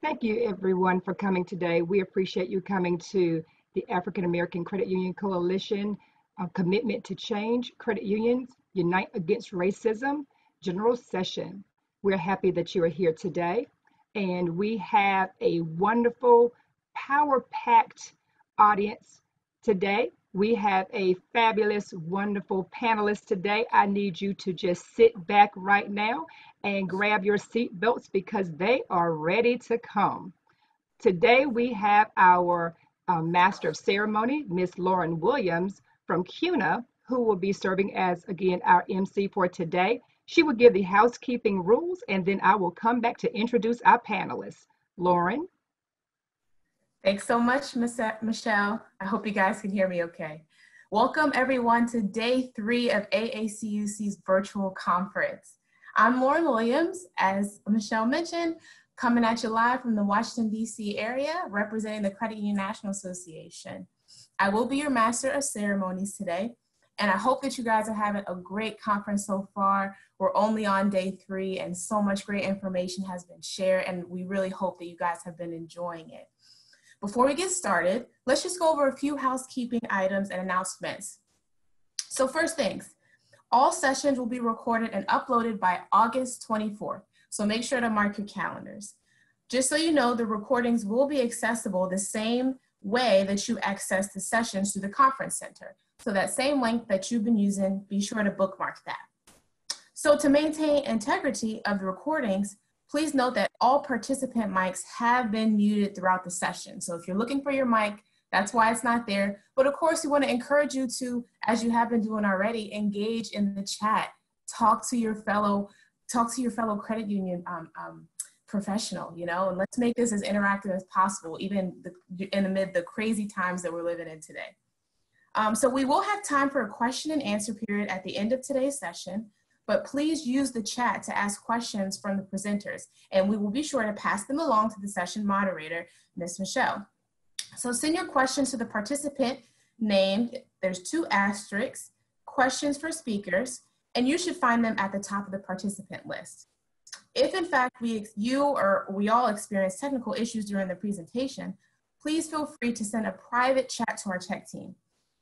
Thank you, everyone, for coming today. We appreciate you coming to the African American Credit Union Coalition Commitment to Change Credit Unions Unite Against Racism General Session. We're happy that you are here today, and we have a wonderful, power-packed audience today. We have a fabulous, wonderful panelist today. I need you to just sit back right now and grab your seat belts because they are ready to come. Today we have our Master of Ceremony, Miss Lauren Williams from CUNA, who will be serving as, again, our MC for today. She will give the housekeeping rules, and then I will come back to introduce our panelists. Lauren? Thanks so much, Michelle. I hope you guys can hear me okay. Welcome everyone to day 3 of AACUC's virtual conference. I'm Lauren Williams, as Michelle mentioned, coming at you live from the Washington, D.C. area, representing the Credit Union National Association. I will be your Master of Ceremonies today, and I hope that you guys are having a great conference so far. We're only on day 3, and so much great information has been shared, and we really hope that you guys have been enjoying it. Before we get started, let's just go over a few housekeeping items and announcements. So first things, all sessions will be recorded and uploaded by August 24th, so make sure to mark your calendars. Just so you know, the recordings will be accessible the same way that you access the sessions through the conference center. So that same link that you've been using, be sure to bookmark that. So to maintain integrity of the recordings, please note that all participant mics have been muted throughout the session. So if you're looking for your mic, that's why it's not there. But of course, we want to encourage you to, as you have been doing already, engage in the chat. Talk to your fellow credit union professional, and let's make this as interactive as possible, even amid the crazy times that we're living in today. So we will have time for a question and answer period at the end of today's session, but please use the chat to ask questions from the presenters, and we will be sure to pass them along to the session moderator, Ms. Michelle. So send your questions to the participant named, there's 2 asterisks, questions for speakers, and you should find them at the top of the participant list. If in fact you or we all experience technical issues during the presentation, please feel free to send a private chat to our tech team.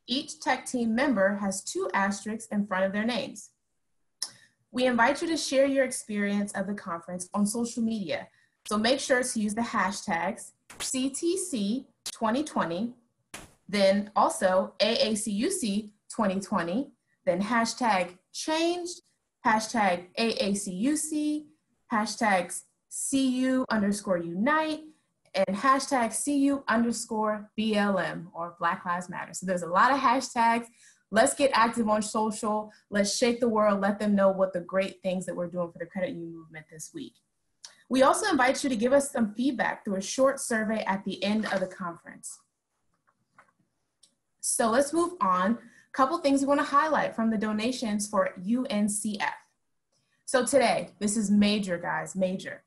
Each tech team member has 2 asterisks in front of their names. We invite you to share your experience of the conference on social media. So make sure to use the hashtags CTC 2020, then also AACUC 2020, then hashtag changed, hashtag AACUC, hashtags CU_Unite, and hashtag CU_BLM or Black Lives Matter. So there's a lot of hashtags. Let's get active on social. Let's shake the world. Let them know what the great things that we're doing for the credit union movement this week. We also invite you to give us some feedback through a short survey at the end of the conference. So let's move on. A couple things we want to highlight from the donations for UNCF. So today, this is major, guys, major.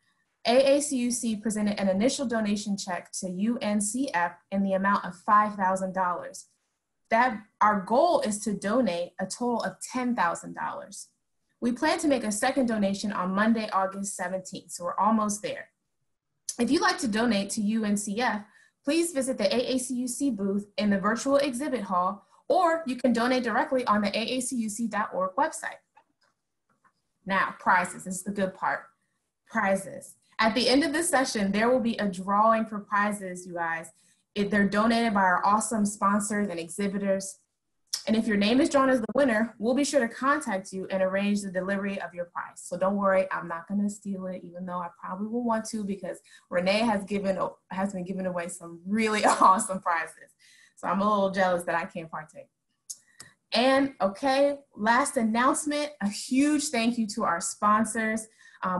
AACUC presented an initial donation check to UNCF in the amount of $5,000. That our goal is to donate a total of $10,000. We plan to make a second donation on Monday, August 17th, so we're almost there. If you'd like to donate to UNCF, please visit the AACUC booth in the virtual exhibit hall, or you can donate directly on the aacuc.org website. Now, prizes, this is the good part, prizes. At the end of this session, there will be a drawing for prizes, you guys. They're donated by our awesome sponsors and exhibitors. And if your name is drawn as the winner, we'll be sure to contact you and arrange the delivery of your prize. So don't worry, I'm not gonna steal it, even though I probably will want to, because Renee has been giving away some really awesome prizes. So I'm a little jealous that I can't partake. And okay, last announcement, a huge thank you to our sponsors.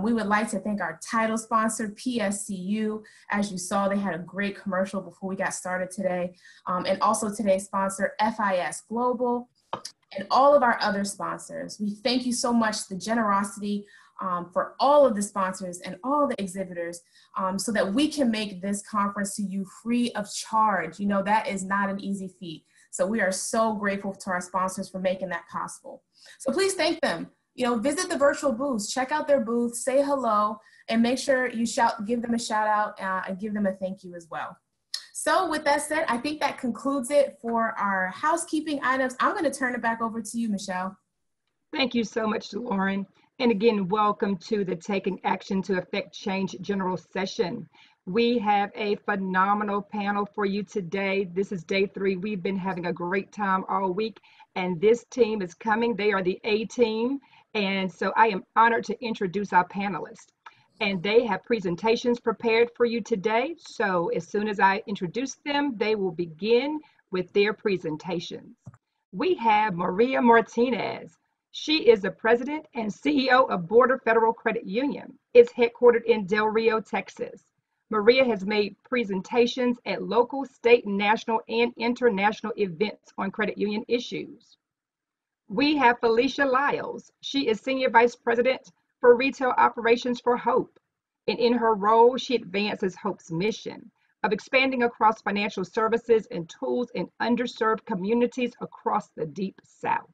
We would like to thank our title sponsor, PSCU. As you saw, they had a great commercial before we got started today. And also today's sponsor, FIS Global, and all of our other sponsors. We thank you so much, the generosity for all of the sponsors and all the exhibitors, so that we can make this conference to you free of charge. You know, that is not an easy feat. So we are so grateful to our sponsors for making that possible. So please thank them. You know, visit the virtual booths, check out their booths, say hello, and make sure you give them a shout out and give them a thank you as well. So with that said, I think that concludes it for our housekeeping items. I'm going to turn it back over to you, Michelle. Thank you so much, Lauren. And again, welcome to the Taking Action to Affect Change General Session. We have a phenomenal panel for you today. This is day 3. We've been having a great time all week, and this team is coming. They are the A team. And so I am honored to introduce our panelists. And they have presentations prepared for you today. So as soon as I introduce them, they will begin with their presentations. We have Maria Martinez. She is the president and CEO of Border Federal Credit Union. It's headquartered in Del Rio, Texas. Maria has made presentations at local, state, national, and international events on credit union issues. We have Felicia Lyles. She is senior vice president for retail operations for Hope. And in her role, she advances Hope's mission of expanding across financial services and tools in underserved communities across the Deep South.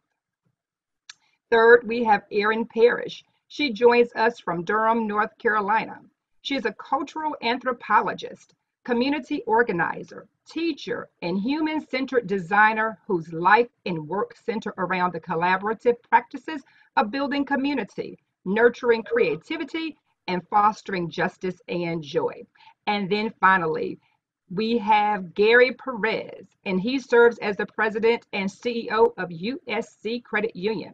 Third, we have Erin Parrish. She joins us from Durham, North Carolina. She is a cultural anthropologist, community organizer, teacher, and human-centered designer whose life and work center around the collaborative practices of building community, nurturing creativity, and fostering justice and joy. And then finally, we have Gary Perez, and he serves as the president and CEO of USC Credit Union.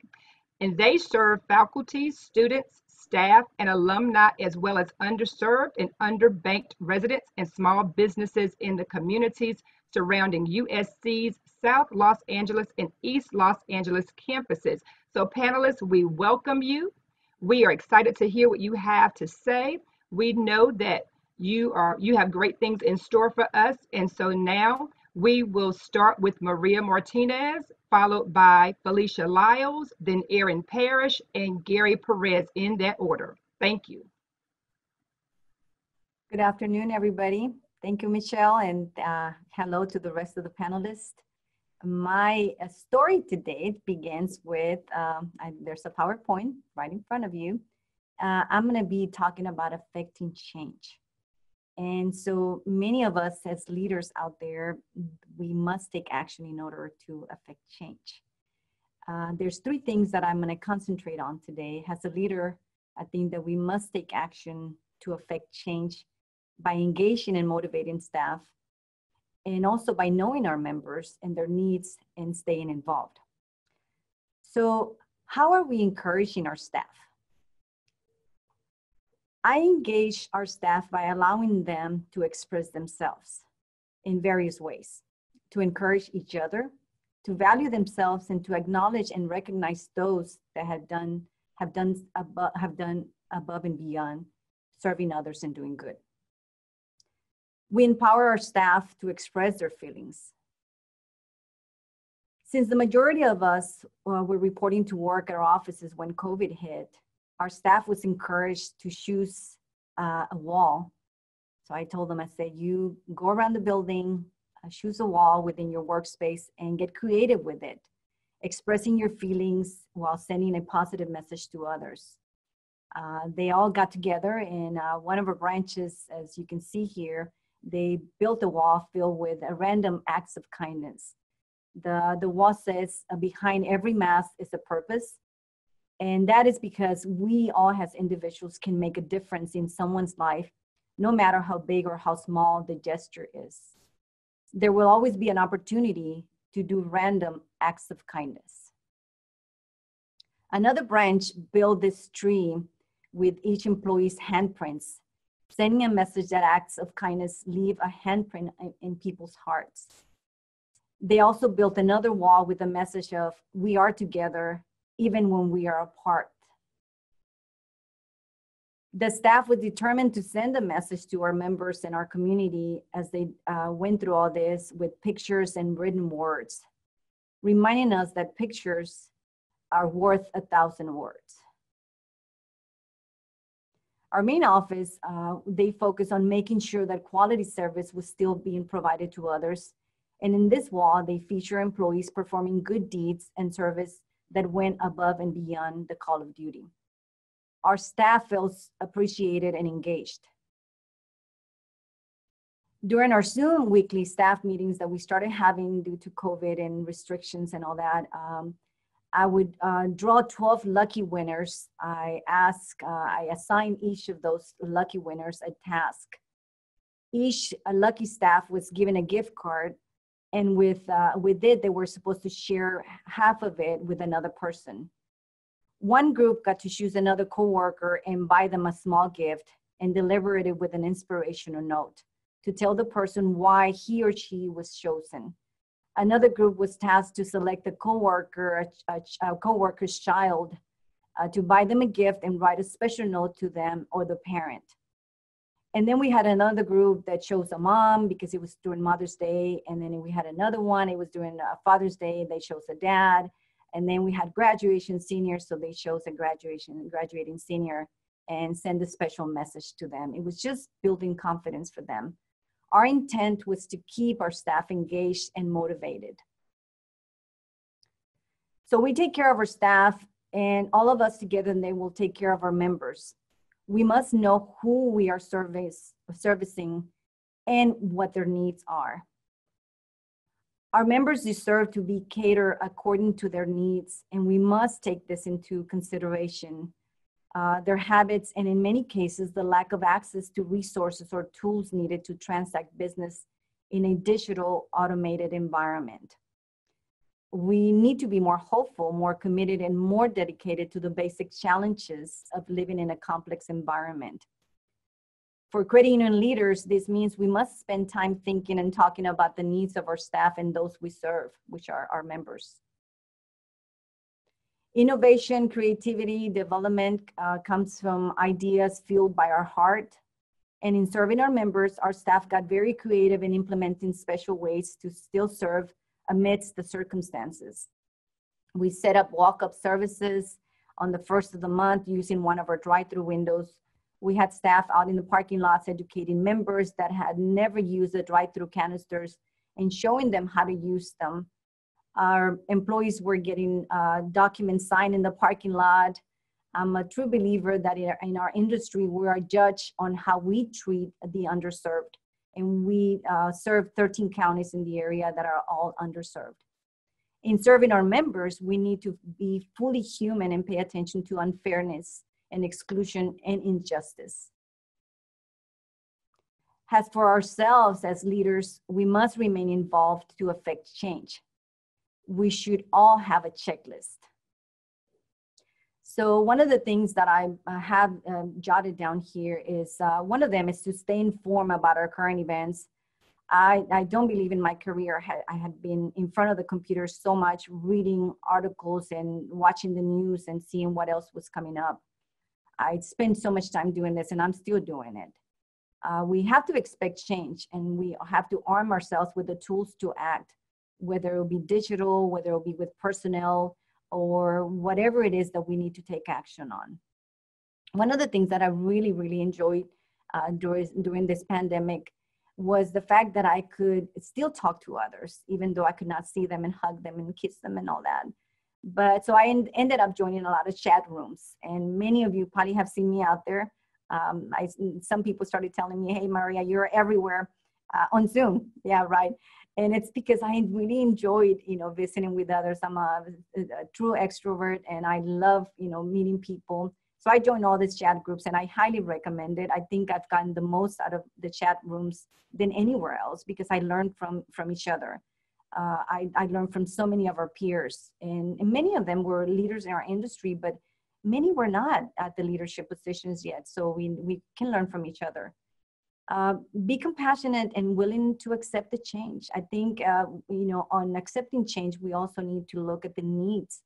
And they serve faculty, students, staff, and alumni, as well as underserved and underbanked residents and small businesses in the communities surrounding USC's South Los Angeles and East Los Angeles campuses. So panelists, we welcome you. We are excited to hear what you have to say. We know that you have great things in store for us. And so now we will start with Maria Martinez, followed by Felicia Lyles, then Erin Parrish, and Gary Perez in that order. Thank you. Good afternoon, everybody. Thank you, Michelle, and hello to the rest of the panelists. My story today begins with, there's a PowerPoint right in front of you. I'm gonna be talking about affecting change. And so many of us as leaders out there, we must take action in order to affect change. There's 3 things that I'm going to concentrate on today. As a leader, I think that we must take action to affect change by engaging and motivating staff, and also by knowing our members and their needs and staying involved. So how are we encouraging our staff? I engage our staff by allowing them to express themselves in various ways, to encourage each other, to value themselves, and to acknowledge and recognize those that have done above and beyond, serving others and doing good. We empower our staff to express their feelings. Since the majority of us were reporting to work at our offices when COVID hit, our staff was encouraged to choose a wall. So I told them, I said, you go around the building, choose a wall within your workspace and get creative with it, expressing your feelings while sending a positive message to others. They all got together in one of our branches, as you can see here. They built a wall filled with random acts of kindness. The wall says, behind every mask is a purpose. And that is because we all as individuals can make a difference in someone's life, no matter how big or how small the gesture is. There will always be an opportunity to do random acts of kindness. Another branch built this tree with each employee's handprints, sending a message that acts of kindness leave a handprint in people's hearts. They also built another wall with a message of, we are together, even when we are apart. The staff was determined to send a message to our members and our community as they went through all this with pictures and written words, reminding us that pictures are worth 1,000 words. Our main office, they focus on making sure that quality service was still being provided to others. And in this wall, they feature employees performing good deeds and service that went above and beyond the call of duty. our staff feels appreciated and engaged. During our Zoom weekly staff meetings that we started having due to COVID and restrictions and all that, I would draw 12 lucky winners. I assign each of those lucky winners a task. Each lucky staff was given a gift card, and with it, they were supposed to share half of it with another person. One group got to choose another coworker and buy them a small gift and deliver it with an inspirational note to tell the person why he or she was chosen. Another group was tasked to select a coworker, a coworker's child, to buy them a gift and write a special note to them or the parent. And then we had another group that chose a mom because it was during Mother's Day. And then we had another one, it was during Father's Day, they chose a dad. And then we had graduation seniors, so they chose a graduating senior and send a special message to them. It was just building confidence for them. Our intent was to keep our staff engaged and motivated. So we take care of our staff, and all of us together, and they will take care of our members. We must know who we are servicing and what their needs are. Our members deserve to be catered according to their needs, and we must take this into consideration. Their habits, and in many cases, the lack of access to resources or tools needed to transact business in a digital automated environment. We need to be more hopeful, more committed, and more dedicated to the basic challenges of living in a complex environment. For credit union leaders, this means we must spend time thinking and talking about the needs of our staff and those we serve, which are our members. Innovation, creativity, development comes from ideas fueled by our heart. And in serving our members, our staff got very creative in implementing special ways to still serve amidst the circumstances. We set up walk-up services on the first of the month using one of our drive-through windows. We had staff out in the parking lots educating members that had never used the drive-through canisters and showing them how to use them. Our employees were getting documents signed in the parking lot. I'm a true believer that in our industry, we are judged on how we treat the underserved. And we serve 13 counties in the area that are all underserved. In serving our members, we need to be fully human and pay attention to unfairness and exclusion and injustice. As for ourselves as leaders, we must remain involved to affect change. We should all have a checklist. So one of the things that I have jotted down here is, one of them is to stay informed about our current events. I don't believe in my career I had been in front of the computer so much, reading articles and watching the news and seeing what else was coming up. I spent so much time doing this, and I'm still doing it. We have to expect change, and we have to arm ourselves with the tools to act, whether it will be digital, whether it will be with personnel, or whatever it is that we need to take action on. One of the things that I really, really enjoyed during this pandemic was the fact that I could still talk to others, even though I could not see them and hug them and kiss them and all that. But so I ended up joining a lot of chat rooms, and many of you probably have seen me out there. Some people started telling me, hey, Maria, you're everywhere on Zoom. Yeah, right. And it's because I really enjoyed, visiting with others. I'm a true extrovert, and I love, meeting people. So I joined all these chat groups, and I highly recommend it. I think I've gotten the most out of the chat rooms than anywhere else because I learned from each other. I learned from so many of our peers, and many of them were leaders in our industry, but many were not at the leadership positions yet. So we can learn from each other. Be compassionate and willing to accept the change. I think, on accepting change, we also need to look at the needs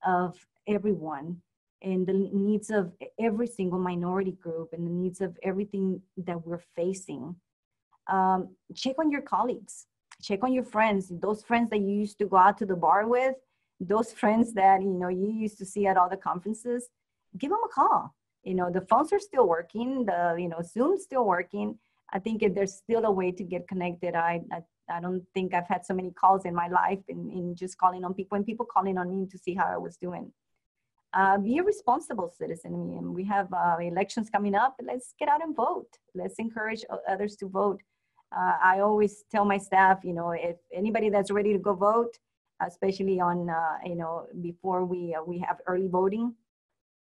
of everyone and the needs of every single minority group and the needs of everything that we're facing. Check on your colleagues, check on your friends, those friends that you used to go out to the bar with, those friends that, you used to see at all the conferences, give them a call. The phones are still working, Zoom's still working. I think if there's still a way to get connected, I don't think I've had so many calls in my life in just calling on people and people calling on me to see how I was doing. be a responsible citizen. And we have elections coming up. Let's get out and vote. Let's encourage others to vote. I always tell my staff, you know, if anybody that's ready to go vote, especially on, you know, before we have early voting,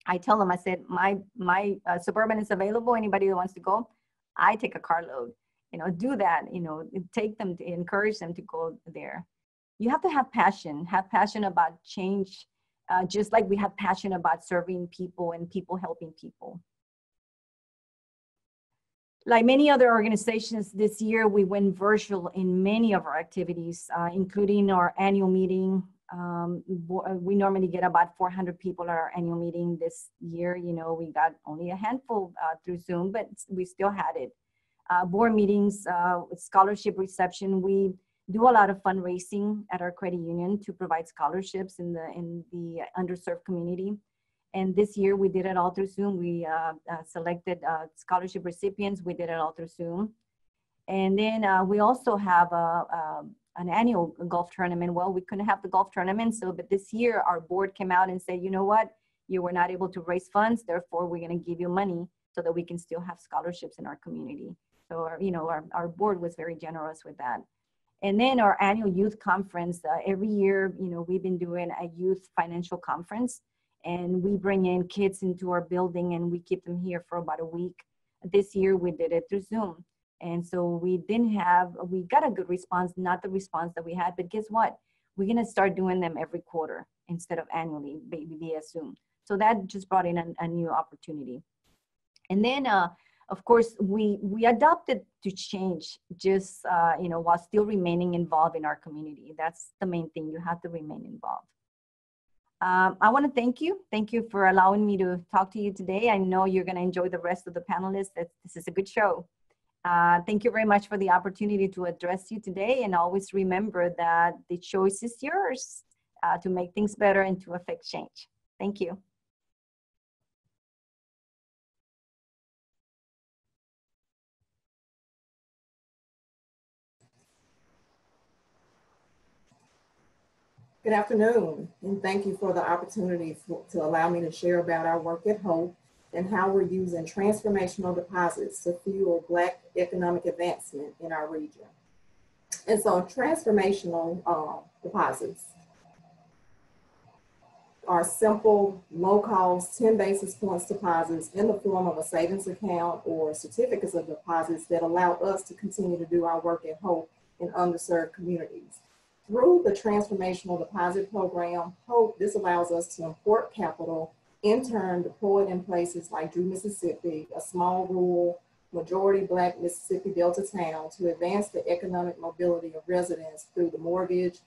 I tell them, I said, my Suburban is available. Anybody that wants to go, I take a carload. You know, do that. You know, take them to encourage them to go there. You have to have passion about change, just like we have passion about serving people and people helping people. Like many other organizations this year, we went virtual in many of our activities, including our annual meeting. We normally get about 400 people at our annual meeting. This year, you know, we got only a handful through Zoom, but we still had it. Board meetings, scholarship reception. We do a lot of fundraising at our credit union to provide scholarships in the underserved community. And this year we did it all through Zoom. We selected scholarship recipients. We did it all through Zoom. And then we also have an annual golf tournament. Well, we couldn't have the golf tournament. But this year our board came out and said, you know what? You were not able to raise funds. Therefore, we're going to give you money so that we can still have scholarships in our community. So, you know, our board was very generous with that. And then our annual youth conference, every year, you know, we've been doing a youth financial conference, and we bring in kids into our building and we keep them here for about a week. This year we did it through Zoom. And so we got a good response, not the response that we had, but guess what? We're gonna start doing them every quarter instead of annually via Zoom. So that just brought in a new opportunity. And then, of course, we adopted to change just, you know, while still remaining involved in our community. That's the main thing. You have to remain involved. I want to thank you. Thank you for allowing me to talk to you today. I know you're going to enjoy the rest of the panelists. This is a good show. Thank you very much for the opportunity to address you today. And always remember that the choice is yours to make things better and to affect change. Thank you. Good afternoon, and thank you for the opportunity to allow me to share about our work at Hope and how we're using transformational deposits to fuel Black economic advancement in our region. And so transformational deposits are simple, low-cost, 10 basis points deposits in the form of a savings account or certificates of deposits that allow us to continue to do our work at Hope in underserved communities. Through the transformational deposit program, Hope, this allows us to import capital, in turn deploy it in places like Drew, Mississippi, a small rural, majority Black Mississippi Delta town, to advance the economic mobility of residents through the mortgage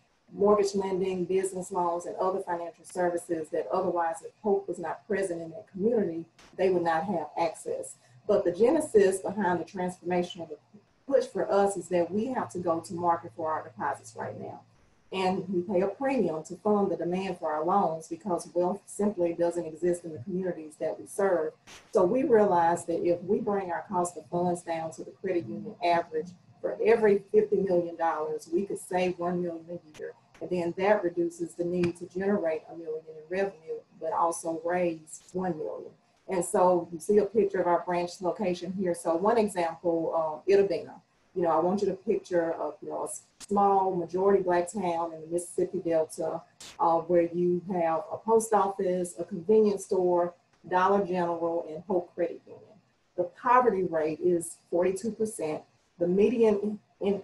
lending, business loans, and other financial services that otherwise, if Hope was not present in that community, they would not have access. But the genesis behind the transformational push for us is that we have to go to market for our deposits right now. And we pay a premium to fund the demand for our loans because wealth simply doesn't exist in the communities that we serve. So we realized that if we bring our cost of funds down to the credit union average, for every $50 million, we could save $1 million a year. And then that reduces the need to generate $1 million in revenue, but also raise $1 million. And so you see a picture of our branch location here. So one example, Itabena. You know, I want you to picture a small majority Black town in the Mississippi Delta where you have a post office, a convenience store, Dollar General, and Hope Credit Union. The poverty rate is 42%. The median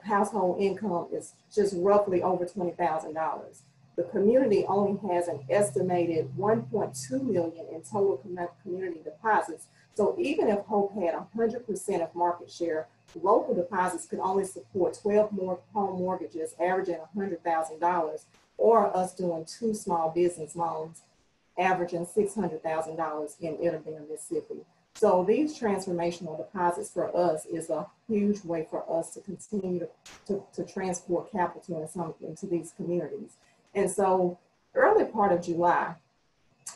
household income is just roughly over $20,000. The community only has an estimated 1.2 million in total community deposits. So even if Hope had 100% of market share, local deposits could only support 12 more home mortgages averaging $100,000, or us doing 2 small business loans averaging $600,000 in Itabena, Mississippi. So these transformational deposits for us is a huge way for us to continue to transport capital into these communities. And so early part of July,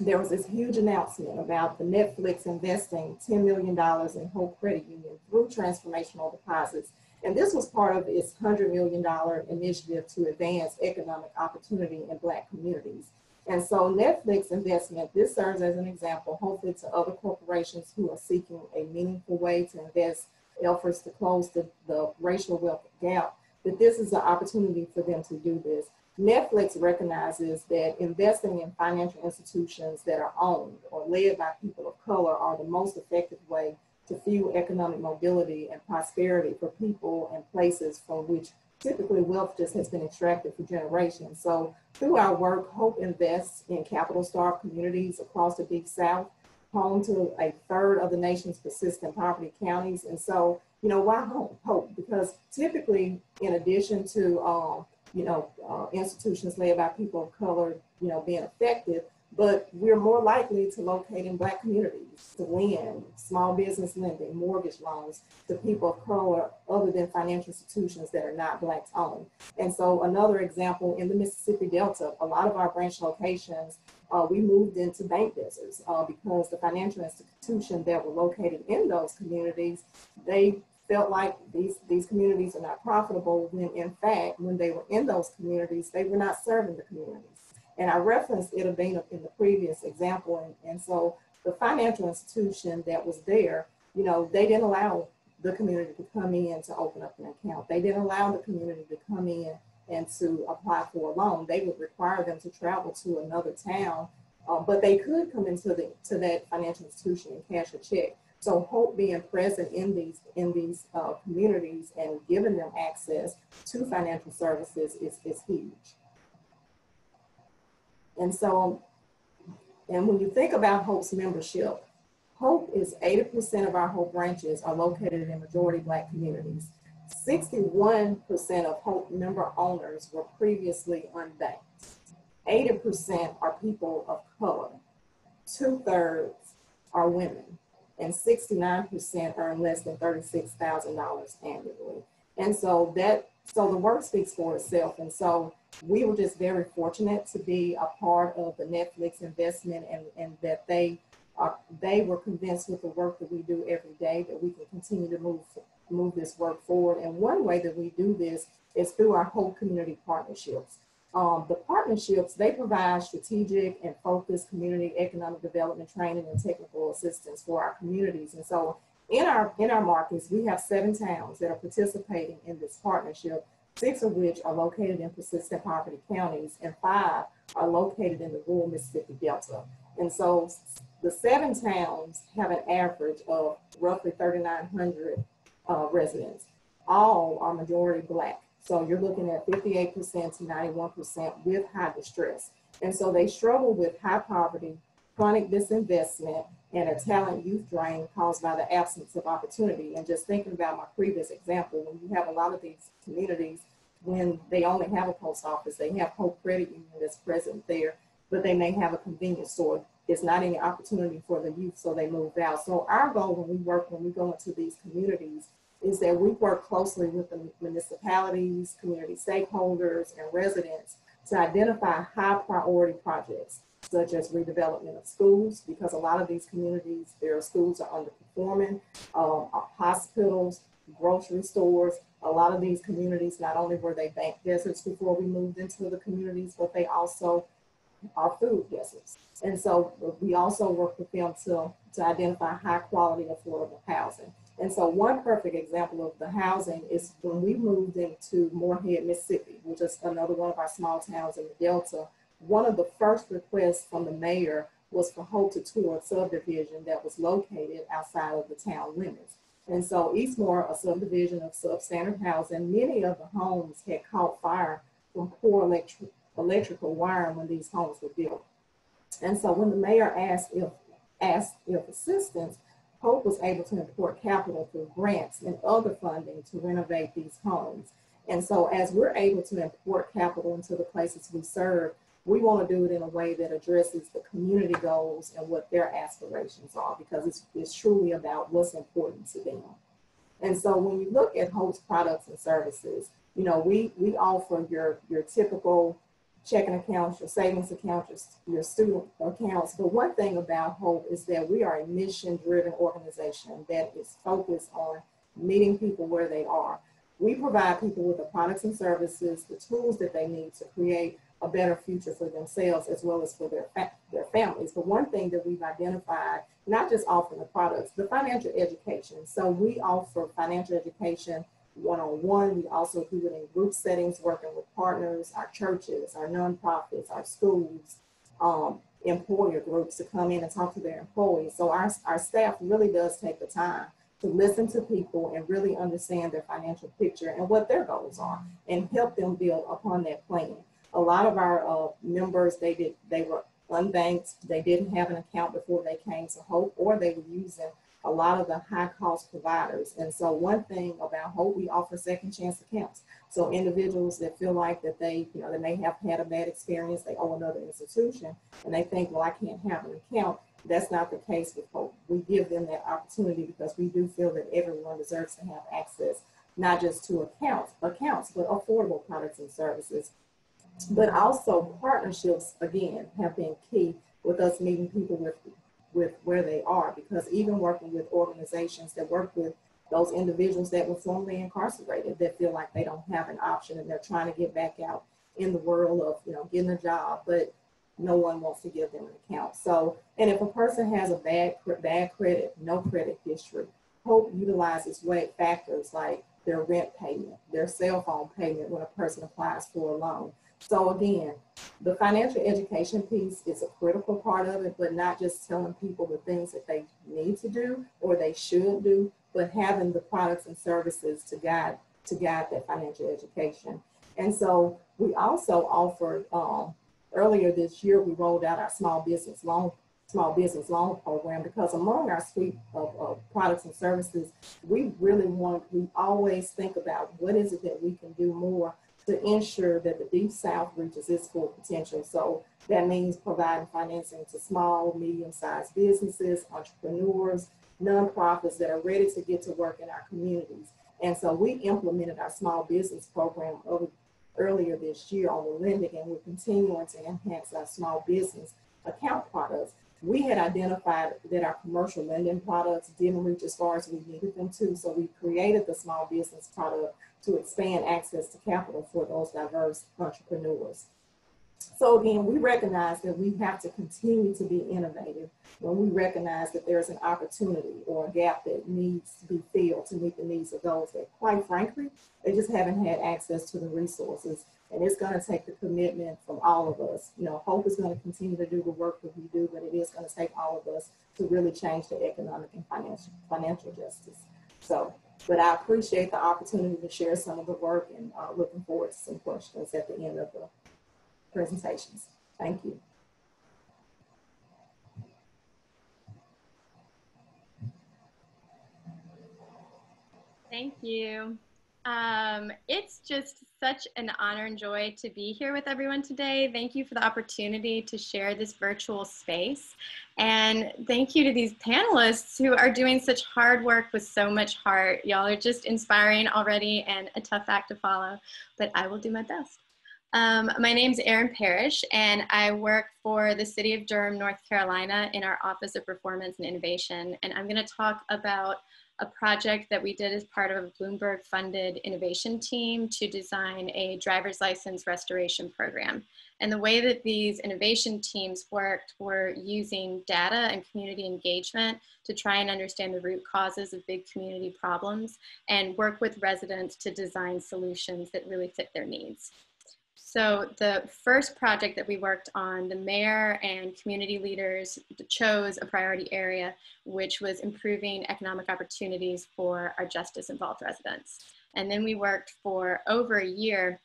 there was this huge announcement about the Netflix investing $10 million in Hope Credit Union through transformational deposits. And this was part of its $100 million initiative to advance economic opportunity in Black communities. And so Netflix investment, this serves as an example, hopefully to other corporations who are seeking a meaningful way to invest efforts to close the racial wealth gap, that this is an opportunity for them to do this. Netflix recognizes that investing in financial institutions that are owned or led by people of color are the most effective way to fuel economic mobility and prosperity for people and places from which typically wealth just has been extracted for generations. So through our work, Hope invests in capital-starved communities across the Deep South, home to a third of the nation's persistent poverty counties. And so, you know, why Hope? Because typically, in addition to, institutions led by people of color, being effective, but we're more likely to locate in Black communities, to lend small business lending, mortgage loans to people of color other than financial institutions that are not Blacks owned. And so another example, in the Mississippi Delta, a lot of our branch locations, we moved into bank deserts because the financial institutions that were located in those communities, they felt like these communities are not profitable, when in fact, when they were in those communities, they were not serving the communities. And I referenced it being in the previous example. And so the financial institution that was there, they didn't allow the community to come in to open up an account. They didn't allow the community to come in and to apply for a loan. They would require them to travel to another town, but they could come into that financial institution and cash a check. So Hope being present in these communities and giving them access to financial services is huge. And so, and when you think about Hope's membership, Hope is 80% of our Hope branches are located in majority Black communities. 61% of Hope member owners were previously unbanked. 80% are people of color. 2/3 are women, and 69% earn less than $36,000 annually. And so the work speaks for itself. And so we were just very fortunate to be a part of the Netflix investment, and that they were convinced with the work that we do every day that we can continue to move this work forward. And one way that we do this is through our Hope community partnerships. The partnerships, they provide strategic and focused community economic development training and technical assistance for our communities. And so in our markets, we have 7 towns that are participating in this partnership, 6 of which are located in persistent poverty counties, and 5 are located in the rural Mississippi Delta. And so the 7 towns have an average of roughly 3,900 residents. All are majority Black. So you're looking at 58% to 91% with high distress. And so they struggle with high poverty, chronic disinvestment, and a talent youth drain caused by the absence of opportunity. And just thinking about my previous example, when you have a lot of these communities, when they only have a post office, they have Hope Credit Union that's present there, but they may have a convenience store. There's not any opportunity for the youth, so they move out. So our goal when we go into these communities is that we work closely with the municipalities, community stakeholders, and residents to identify high priority projects, such as redevelopment of schools, because a lot of these communities, their schools are underperforming, hospitals, grocery stores. A lot of these communities, not only were they bank deserts before we moved into the communities, but they also are food deserts. And so we also work with them to identify high quality affordable housing. And so one perfect example of the housing is when we moved into Moorhead, Mississippi, which is another one of our small towns in the Delta. One of the first requests from the mayor was for Hope to tour a subdivision that was located outside of the town limits. And so Eastmore, a subdivision of substandard housing, many of the homes had caught fire from poor electrical wiring when these homes were built. And so when the mayor asked if assistance, Hope was able to import capital through grants and other funding to renovate these homes. And so as we're able to import capital into the places we serve, we want to do it in a way that addresses the community goals and what their aspirations are, because it's truly about what's important to them. And so when you look at Hope's products and services, we offer your typical checking accounts, your savings accounts, your student accounts. But one thing about Hope is that we are a mission-driven organization that is focused on meeting people where they are. We provide people with the products and services, the tools that they need to create a better future for themselves as well as for their families. But one thing that we've identified, not just offering the products, the financial education. So we offer financial education one-on-one. We also do it in group settings, working with partners, our churches, our nonprofits, our schools, employer groups to come in and talk to their employees. So our staff really does take the time to listen to people and really understand their financial picture and what their goals are and help them build upon that plan. A lot of our members, they were unbanked. They didn't have an account before they came to Hope, or they were using a lot of the high cost providers. And so one thing about Hope, we offer second chance accounts. So individuals that feel like that they may have had a bad experience, they owe another institution, and they think, well, I can't have an account. That's not the case with Hope. We give them that opportunity because we do feel that everyone deserves to have access, not just to accounts, but affordable products and services. But also partnerships, again, have been key with us meeting people with where they are, because even working with organizations that work with those individuals that were formerly incarcerated that feel like they don't have an option and they're trying to get back out in the world of getting a job, but no one wants to give them an account. So, and if a person has a bad credit, no credit history, Hope utilizes factors like their rent payment, their cell phone payment when a person applies for a loan. So again, the financial education piece is a critical part of it, but not just telling people the things that they need to do or they should do, but having the products and services to guide that financial education. And so we also offered, earlier this year, we rolled out our small business loan program, because among our suite of products and services, we always think about what is it that we can do more to ensure that the Deep South reaches its full potential. So that means providing financing to small, medium-sized businesses, entrepreneurs, nonprofits that are ready to get to work in our communities. And so we implemented our small business program earlier this year on the lending, and we're continuing to enhance our small business account products. We had identified that our commercial lending products didn't reach as far as we needed them to, so we created the small business product to expand access to capital for those diverse entrepreneurs. So again, we recognize that we have to continue to be innovative when we recognize that there's an opportunity or a gap that needs to be filled to meet the needs of those that, quite frankly, they just haven't had access to the resources. And it's going to take the commitment from all of us. Hope is going to continue to do the work that we do, but it is going to take all of us to really change the economic and financial justice. So, but I appreciate the opportunity to share some of the work, and looking forward to some questions at the end of the presentations. Thank you. Thank you. It's just such an honor and joy to be here with everyone today. Thank you for the opportunity to share this virtual space. And thank you to these panelists who are doing such hard work with so much heart. Y'all are just inspiring already and a tough act to follow, but I will do my best. My name's Erin Parrish, and I work for the City of Durham, North Carolina in our Office of Performance and Innovation. And I'm going to talk about a project that we did as part of a Bloomberg-funded innovation team to design a driver's license restoration program. And the way that these innovation teams worked were using data and community engagement to try and understand the root causes of big community problems and work with residents to design solutions that really fit their needs. So the first project that we worked on, the mayor and community leaders chose a priority area, which was improving economic opportunities for our justice-involved residents. And then we worked for over a year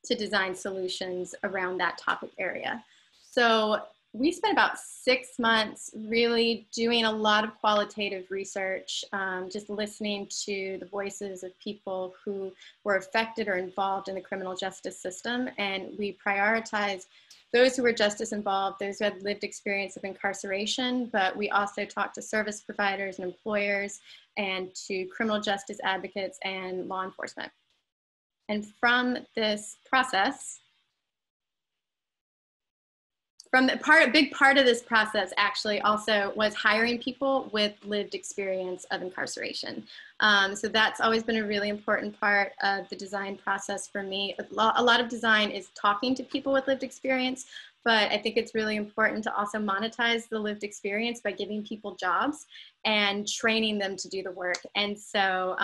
to design solutions around that topic area. So we spent about 6 months really doing a lot of qualitative research, just listening to the voices of people who were affected or involved in the criminal justice system. And we prioritized those who were justice involved, those who had lived experience of incarceration, but we also talked to service providers and employers and to criminal justice advocates and law enforcement. And from this process, a big part of this process actually also was hiring people with lived experience of incarceration. So that's always been a really important part of the design process for me. A lot of design is talking to people with lived experience, but I think it's really important to also monetize the lived experience by giving people jobs and training them to do the work. And so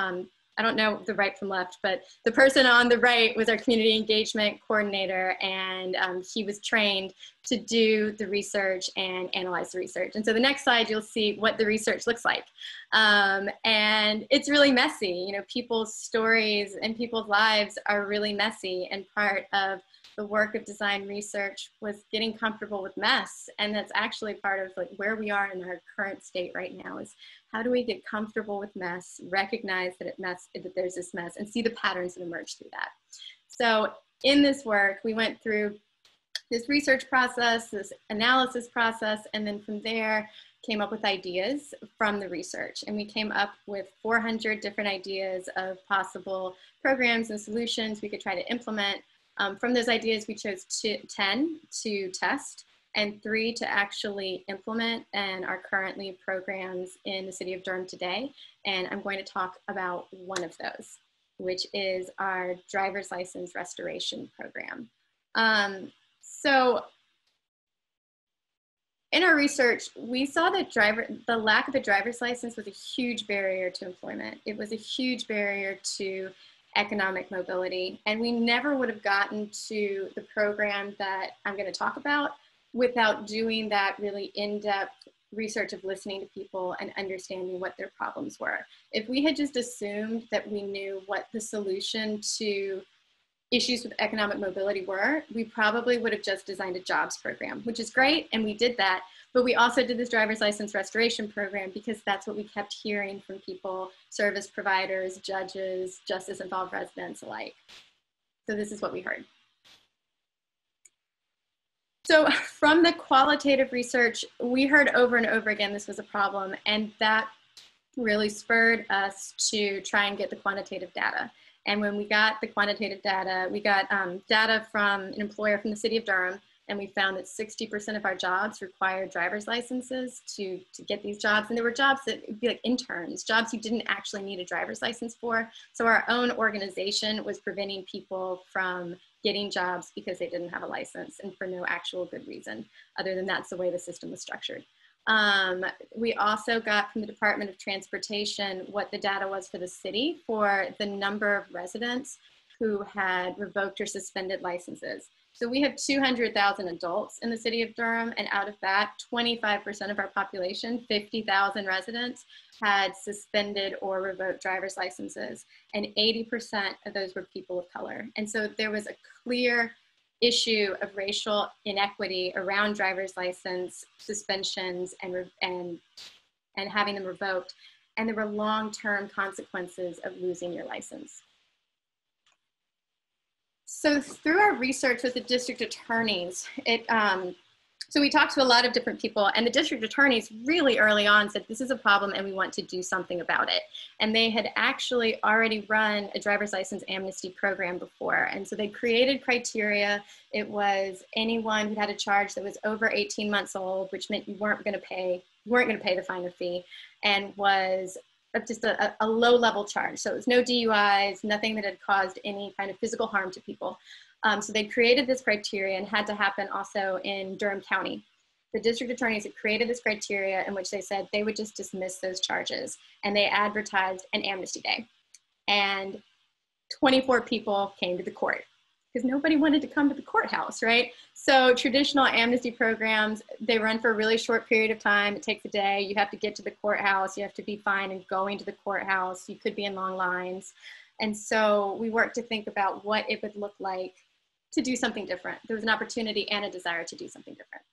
I don't know the right from left, but the person on the right was our community engagement coordinator, and he was trained to do the research and analyze the research. And so the next slide, you'll see what the research looks like. And it's really messy. You know, people's stories and people's lives are really messy, and part of the work of design research was getting comfortable with mess. And that's actually part of like where we are in our current state right now, is how do we get comfortable with mess, recognize that that there's this mess, and see the patterns that emerge through that. So in this work, we went through this research process, this analysis process, and then from there came up with ideas from the research. And we came up with 400 different ideas of possible programs and solutions we could try to implement. From those ideas, we chose 10 to test and 3 to actually implement, and are currently programs in the city of Durham today. And I'm going to talk about one of those, which is our driver's license restoration program. So in our research, we saw that the lack of a driver's license was a huge barrier to employment. It was a huge barrier to economic mobility. And we never would have gotten to the program that I'm going to talk about without doing that really in-depth research of listening to people and understanding what their problems were. If we had just assumed that we knew what the solution to issues with economic mobility were, we probably would have just designed a jobs program, which is great, and we did that. But we also did this driver's license restoration program because that's what we kept hearing from people, service providers, judges, justice-involved residents alike. So this is what we heard. So from the qualitative research, we heard over and over again this was a problem, and that really spurred us to try and get the quantitative data. And when we got the quantitative data, we got data from an employer from the city of Durham, and we found that 60% of our jobs required driver's licenses to get these jobs. And there were jobs that would be like interns, jobs you didn't actually need a driver's license for. So our own organization was preventing people from getting jobs because they didn't have a license, and for no actual good reason, other than that's the way the system was structured. We also got from the Department of Transportation what the data was for the city for the number of residents who had revoked or suspended licenses. So we have 200,000 adults in the city of Durham, and out of that, 25% of our population, 50,000 residents, had suspended or revoked driver's licenses, and 80% of those were people of color. And so there was a clear issue of racial inequity around driver's license suspensions and having them revoked, and there were long-term consequences of losing your license. So through our research with the district attorneys, so we talked to a lot of different people, and the district attorneys really early on said, this is a problem and we want to do something about it. And they had actually already run a driver's license amnesty program before. And so they created criteria. It was anyone who had a charge that was over 18 months old, which meant you weren't going to pay the fine or fee, and was just a low-level charge. So it was no DUIs, nothing that had caused any kind of physical harm to people. So they created this criteria, and had to happen also in Durham County. The district attorneys had created this criteria in which they said they would just dismiss those charges, and they advertised an amnesty day. And 24 people came to the court because nobody wanted to come to the courthouse, right? So traditional amnesty programs, they run for a really short period of time. It takes a day. You have to get to the courthouse. You have to be fine and going to the courthouse. You could be in long lines. And so we worked to think about what it would look like to do something different. There was an opportunity and a desire to do something different.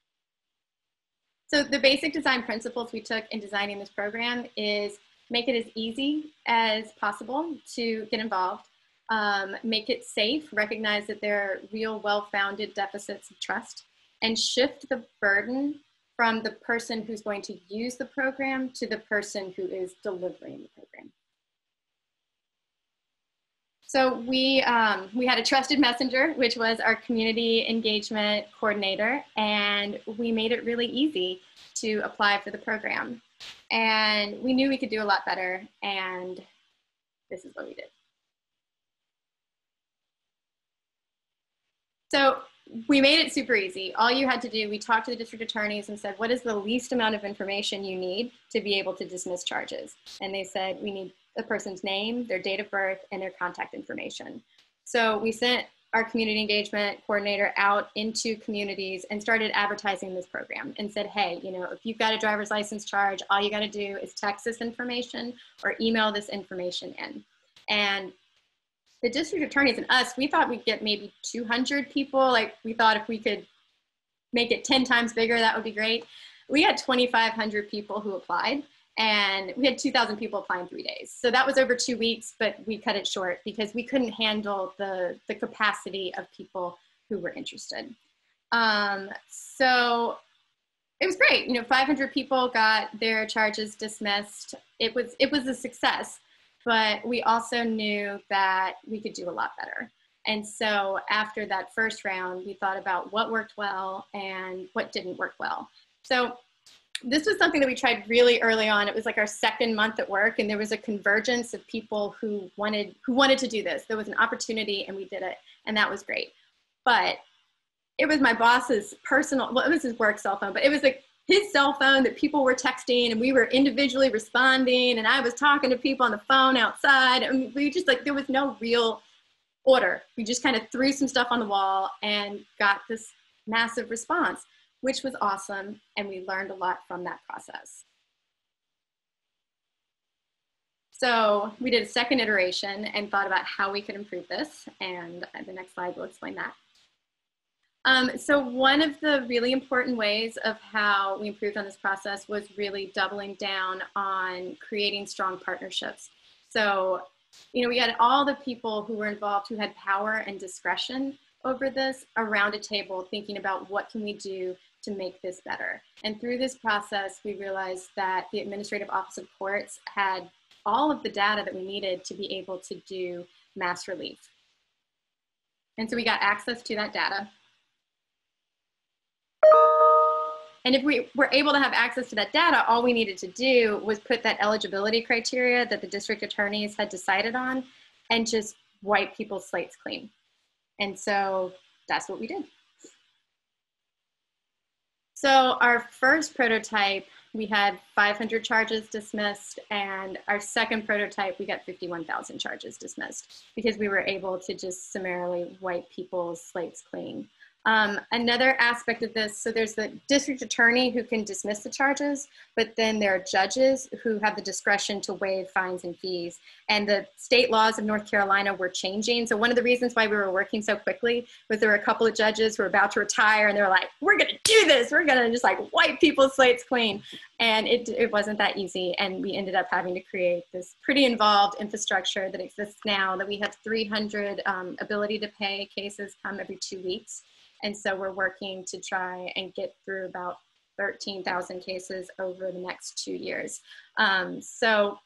So the basic design principles we took in designing this program is make it as easy as possible to get involved, make it safe, recognize that there are real well-founded deficits of trust, and shift the burden from the person who's going to use the program to the person who is delivering the program. So we had a trusted messenger, which was our community engagement coordinator, and we made it really easy to apply for the program. And we knew we could do a lot better, and this is what we did. So we made it super easy. All you had to do, we talked to the district attorneys and said, what is the least amount of information you need to be able to dismiss charges? And they said, we need a person's name, their date of birth, and their contact information. So we sent our community engagement coordinator out into communities and started advertising this program and said, hey, you know, if you've got a driver's license charge, all you got to do is text this information or email this information in. And the district attorneys and us, we thought we'd get maybe 200 people. Like, we thought if we could make it 10 times bigger, that would be great. We had 2,500 people who applied, and we had 2,000 people apply in 3 days. So that was over 2 weeks, but we cut it short because we couldn't handle the capacity of people who were interested. So it was great. You know, 500 people got their charges dismissed. It was a success. But we also knew that we could do a lot better. And so after that first round, we thought about what worked well and what didn't work well. So this was something that we tried really early on. It was like our second month at work, and there was a convergence of people who wanted to do this. There was an opportunity, and we did it, and that was great. But it was my boss's personal, well, it was his work cell phone, but it was like his cell phone that people were texting, and we were individually responding, and I was talking to people on the phone outside, and we just, like, there was no real order. We just kind of threw some stuff on the wall and got this massive response, which was awesome, and we learned a lot from that process. So we did a second iteration and thought about how we could improve this, and the next slide will explain that. So one of the really important ways of how we improved on this process was really doubling down on creating strong partnerships. So, you know, we had all the people who were involved who had power and discretion over this around a table thinking about what can we do to make this better. And through this process, we realized that the Administrative Office of Courts had all of the data that we needed to be able to do mass relief. And so we got access to that data. And if we were able to have access to that data, all we needed to do was put that eligibility criteria that the district attorneys had decided on and just wipe people's slates clean. And so that's what we did. So our first prototype, we had 500 charges dismissed, and our second prototype, we got 51,000 charges dismissed because we were able to just summarily wipe people's slates clean. Another aspect of this, so there's the district attorney who can dismiss the charges, but then there are judges who have the discretion to waive fines and fees. And the state laws of North Carolina were changing. So one of the reasons why we were working so quickly was there were a couple of judges who were about to retire, and they were like, we're gonna do this. We're gonna just like wipe people's slates clean. And it wasn't that easy. And we ended up having to create this pretty involved infrastructure that exists now, that we have 300 ability to pay cases come every 2 weeks. And so we're working to try and get through about 13,000 cases over the next 2 years. So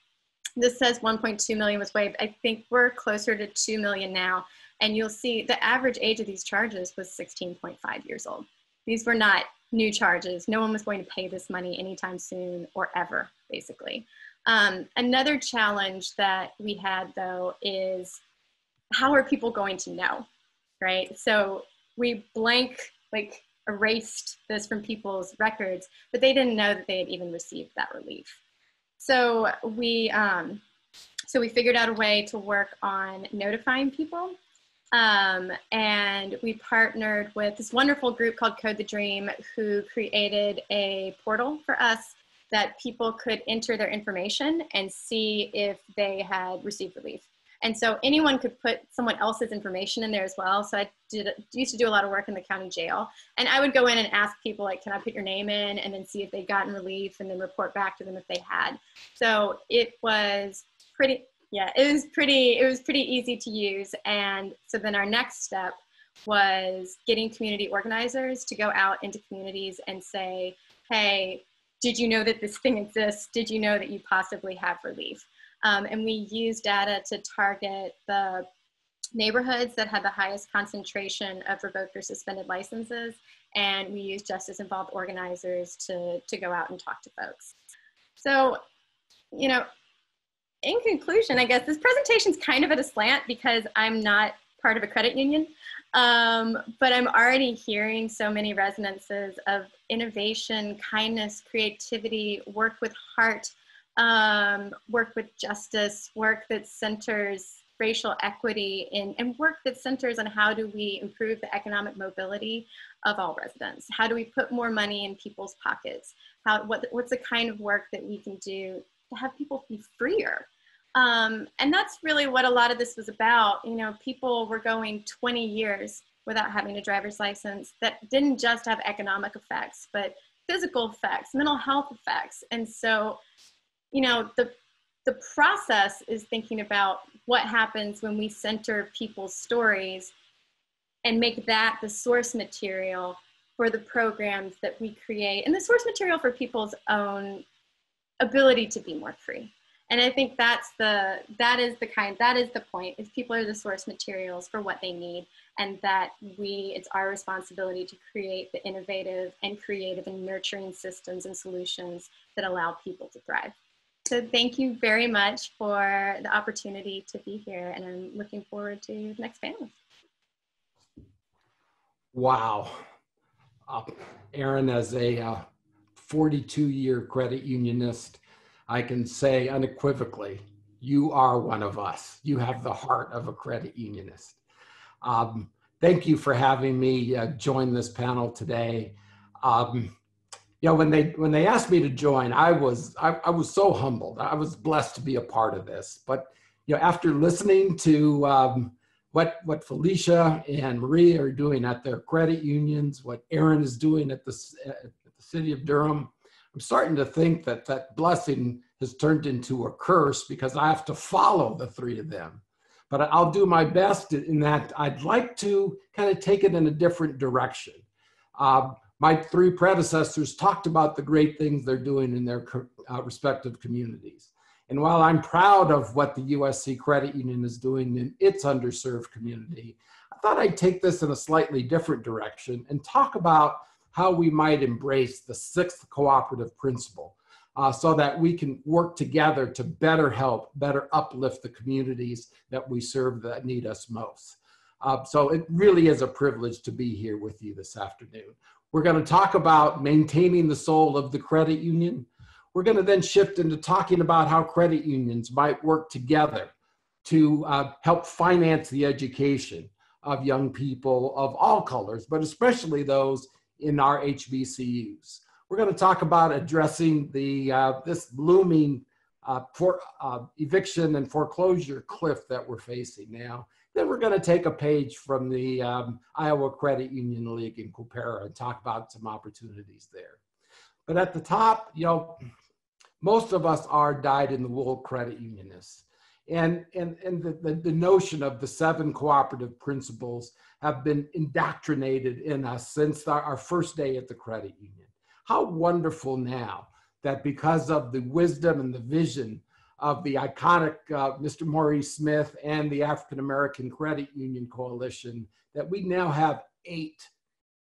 this says 1.2 million was waived. I think we're closer to 2 million now. And you'll see the average age of these charges was 16.5 years old. These were not new charges. No one was going to pay this money anytime soon or ever, basically. Another challenge that we had, though, is how are people going to know, right? So we erased this from people's records, but they didn't know that they had even received that relief. So we figured out a way to work on notifying people. And we partnered with this wonderful group called Code the Dream, who created a portal for us that people could enter their information and see if they had received relief. And so anyone could put someone else's information in there as well. So I used to do a lot of work in the county jail. And I would go in and ask people, like, can I put your name in? And then see if they'd gotten relief, and then report back to them if they had. So it was pretty, yeah, it was pretty easy to use. And so then our next step was getting community organizers to go out into communities and say, hey, did you know that this thing exists? Did you know that you possibly have relief? And we use data to target the neighborhoods that had the highest concentration of revoked or suspended licenses. And we use justice involved organizers to go out and talk to folks. So, you know, in conclusion, I guess this presentation's kind of at a slant because I'm not part of a credit union, but I'm already hearing so many resonances of innovation, kindness, creativity, work with heart, work with justice, work that centers racial equity, and work that centers on how do we improve the economic mobility of all residents? How do we put more money in people's pockets? What's the kind of work that we can do to have people be freer? And that's really what a lot of this was about. You know, people were going 20 years without having a driver's license that didn't just have economic effects, but physical effects, mental health effects. And so, you know, the process is thinking about what happens when we center people's stories and make that the source material for the programs that we create and the source material for people's own ability to be more free. And I think that is the point, is people are the source materials for what they need, and that it's our responsibility to create the innovative and creative and nurturing systems and solutions that allow people to thrive. So thank you very much for the opportunity to be here, and I'm looking forward to the next panel. Wow. Erin, as a 42-year credit unionist, I can say unequivocally, you are one of us. You have the heart of a credit unionist. Thank you for having me join this panel today. You know, when they asked me to join, I was so humbled. I was blessed to be a part of this. But you know, after listening to what Felicia and Maria are doing at their credit unions, what Erin is doing at the city of Durham, I'm starting to think that blessing has turned into a curse because I have to follow the three of them. But I'll do my best in that. I'd like to kind of take it in a different direction. My three predecessors talked about the great things they're doing in their respective communities. And while I'm proud of what the USC Credit Union is doing in its underserved community, I thought I'd take this in a slightly different direction and talk about how we might embrace the sixth cooperative principle so that we can work together to better help, better uplift the communities that we serve that need us most. So it really is a privilege to be here with you this afternoon. We're going to talk about maintaining the soul of the credit union. We're going to then shift into talking about how credit unions might work together to help finance the education of young people of all colors, but especially those in our HBCUs. We're going to talk about addressing this looming eviction and foreclosure cliff that we're facing now. Then we're going to take a page from the Iowa Credit Union League in Coopera and talk about some opportunities there. But at the top, you know, most of us are dyed-in-the-wool credit unionists. And the notion of the 7 cooperative principles have been indoctrinated in us since our first day at the credit union. How wonderful now that because of the wisdom and the vision of the iconic Mr. Maurice Smith and the African American Credit Union Coalition, that we now have 8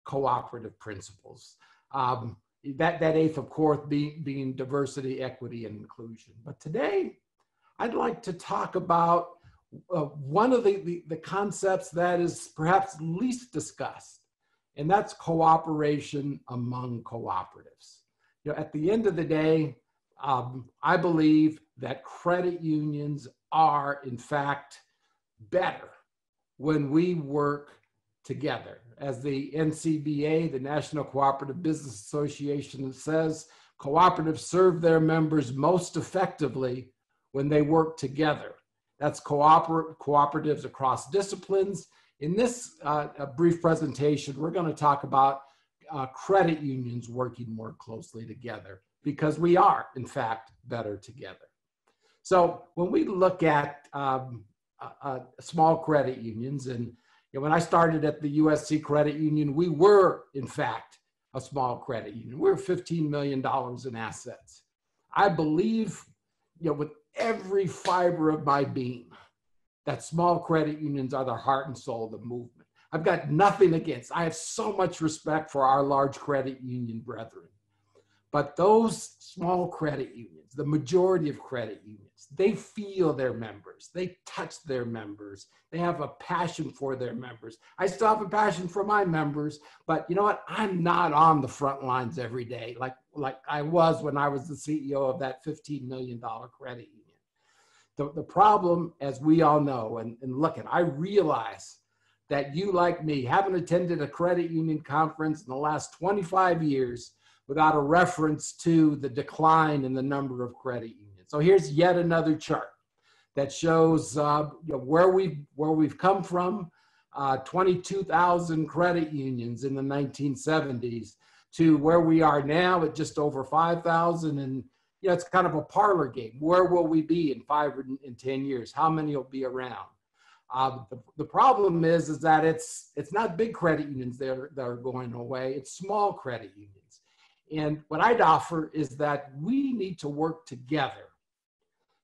cooperative principles. That 8th, of course, being diversity, equity, and inclusion. But today, I'd like to talk about one of the concepts that is perhaps least discussed, and that's cooperation among cooperatives. You know, at the end of the day, I believe that credit unions are, in fact, better when we work together. As the NCBA, the National Cooperative Business Association, says, cooperatives serve their members most effectively when they work together. That's cooperatives across disciplines. In this brief presentation, we're going to talk about credit unions working more closely together because we are, in fact, better together. So when we look at small credit unions, and you know, when I started at the USC Credit Union, we were, in fact, a small credit union. We were $15 million in assets. I believe, you know, with every fiber of my being, that small credit unions are the heart and soul of the movement. I've got nothing against. I have so much respect for our large credit union brethren. But those small credit unions, the majority of credit unions, they feel their members, they touch their members, they have a passion for their members. I still have a passion for my members, but you know what? I'm not on the front lines every day like I was when I was the CEO of that $15 million credit union. The problem, as we all know, and look at, I realize that you, like me, haven't attended a credit union conference in the last 25 years without a reference to the decline in the number of credit unions. So here's yet another chart that shows where we've come from, 22,000 credit unions in the 1970s to where we are now at just over 5,000. And it's kind of a parlor game. Where will we be in 5 or in 10 years? How many will be around? The problem is that it's not big credit unions that are going away. It's small credit unions. And what I'd offer is that we need to work together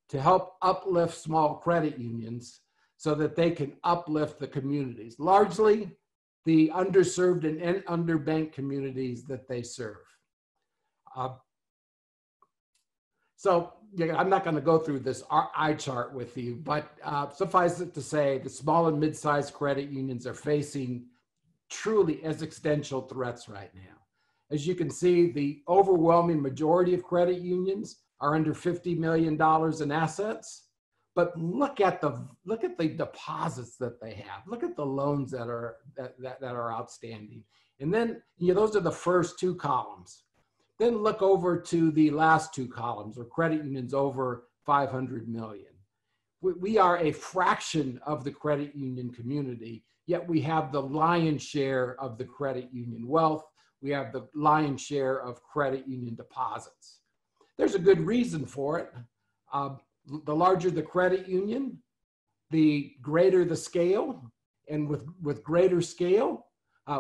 to help uplift small credit unions so that they can uplift the communities, largely the underserved and underbanked communities that they serve. So I'm not going to go through this eye chart with you, but suffice it to say, the small and mid-sized credit unions are facing truly existential threats right now. As you can see, the overwhelming majority of credit unions are under $50 million in assets. But look at the deposits that they have. Look at the loans that are outstanding. And then those are the first two columns. Then look over to the last two columns, or credit unions over 500 million. We are a fraction of the credit union community, yet we have the lion's share of the credit union wealth. We have the lion's share of credit union deposits. There's a good reason for it. The larger the credit union, the greater the scale. And with greater scale,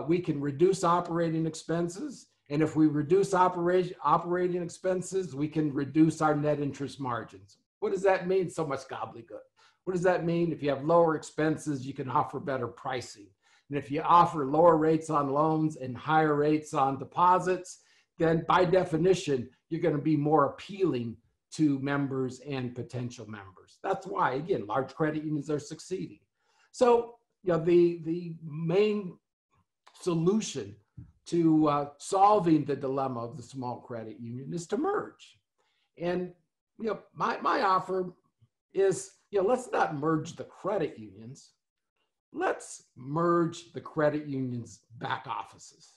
we can reduce operating expenses. And if we reduce operating expenses, we can reduce our net interest margins. What does that mean? So much gobbledygook. What does that mean? If you have lower expenses, you can offer better pricing. And if you offer lower rates on loans and higher rates on deposits, then by definition, you're going to be more appealing to members and potential members. That's why, again, large credit unions are succeeding. So, the main solution to solving the dilemma of the small credit union is to merge. And, my offer is, let's not merge the credit unions. Let's merge the credit unions' back offices.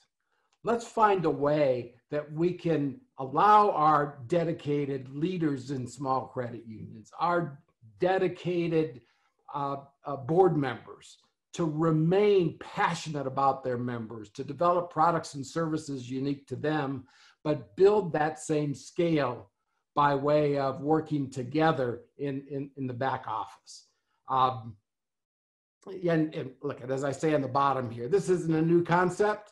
Let's find a way that we can allow our dedicated leaders in small credit unions, our dedicated board members, to remain passionate about their members, to develop products and services unique to them, but build that same scale by way of working together in the back office. And look, as I say on the bottom here, this isn't a new concept.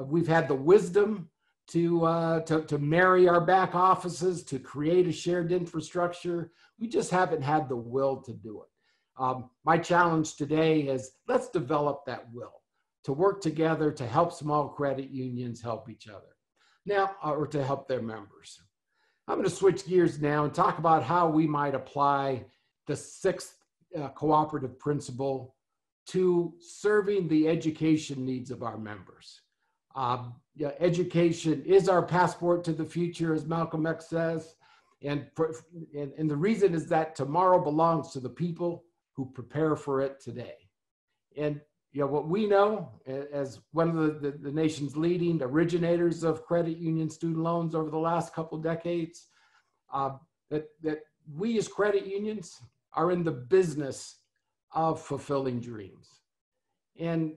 We've had the wisdom to marry our back offices, to create a shared infrastructure. We just haven't had the will to do it. My challenge today is let's develop that will to work together to help small credit unions help each other now, or to help their members. I'm going to switch gears now and talk about how we might apply the sixth cooperative principle to serving the education needs of our members. Education is our passport to the future, as Malcolm X says, and the reason is that tomorrow belongs to the people who prepare for it today. And what we know as one of the nation's leading originators of credit union student loans over the last couple decades, that we as credit unions are in the business of fulfilling dreams. And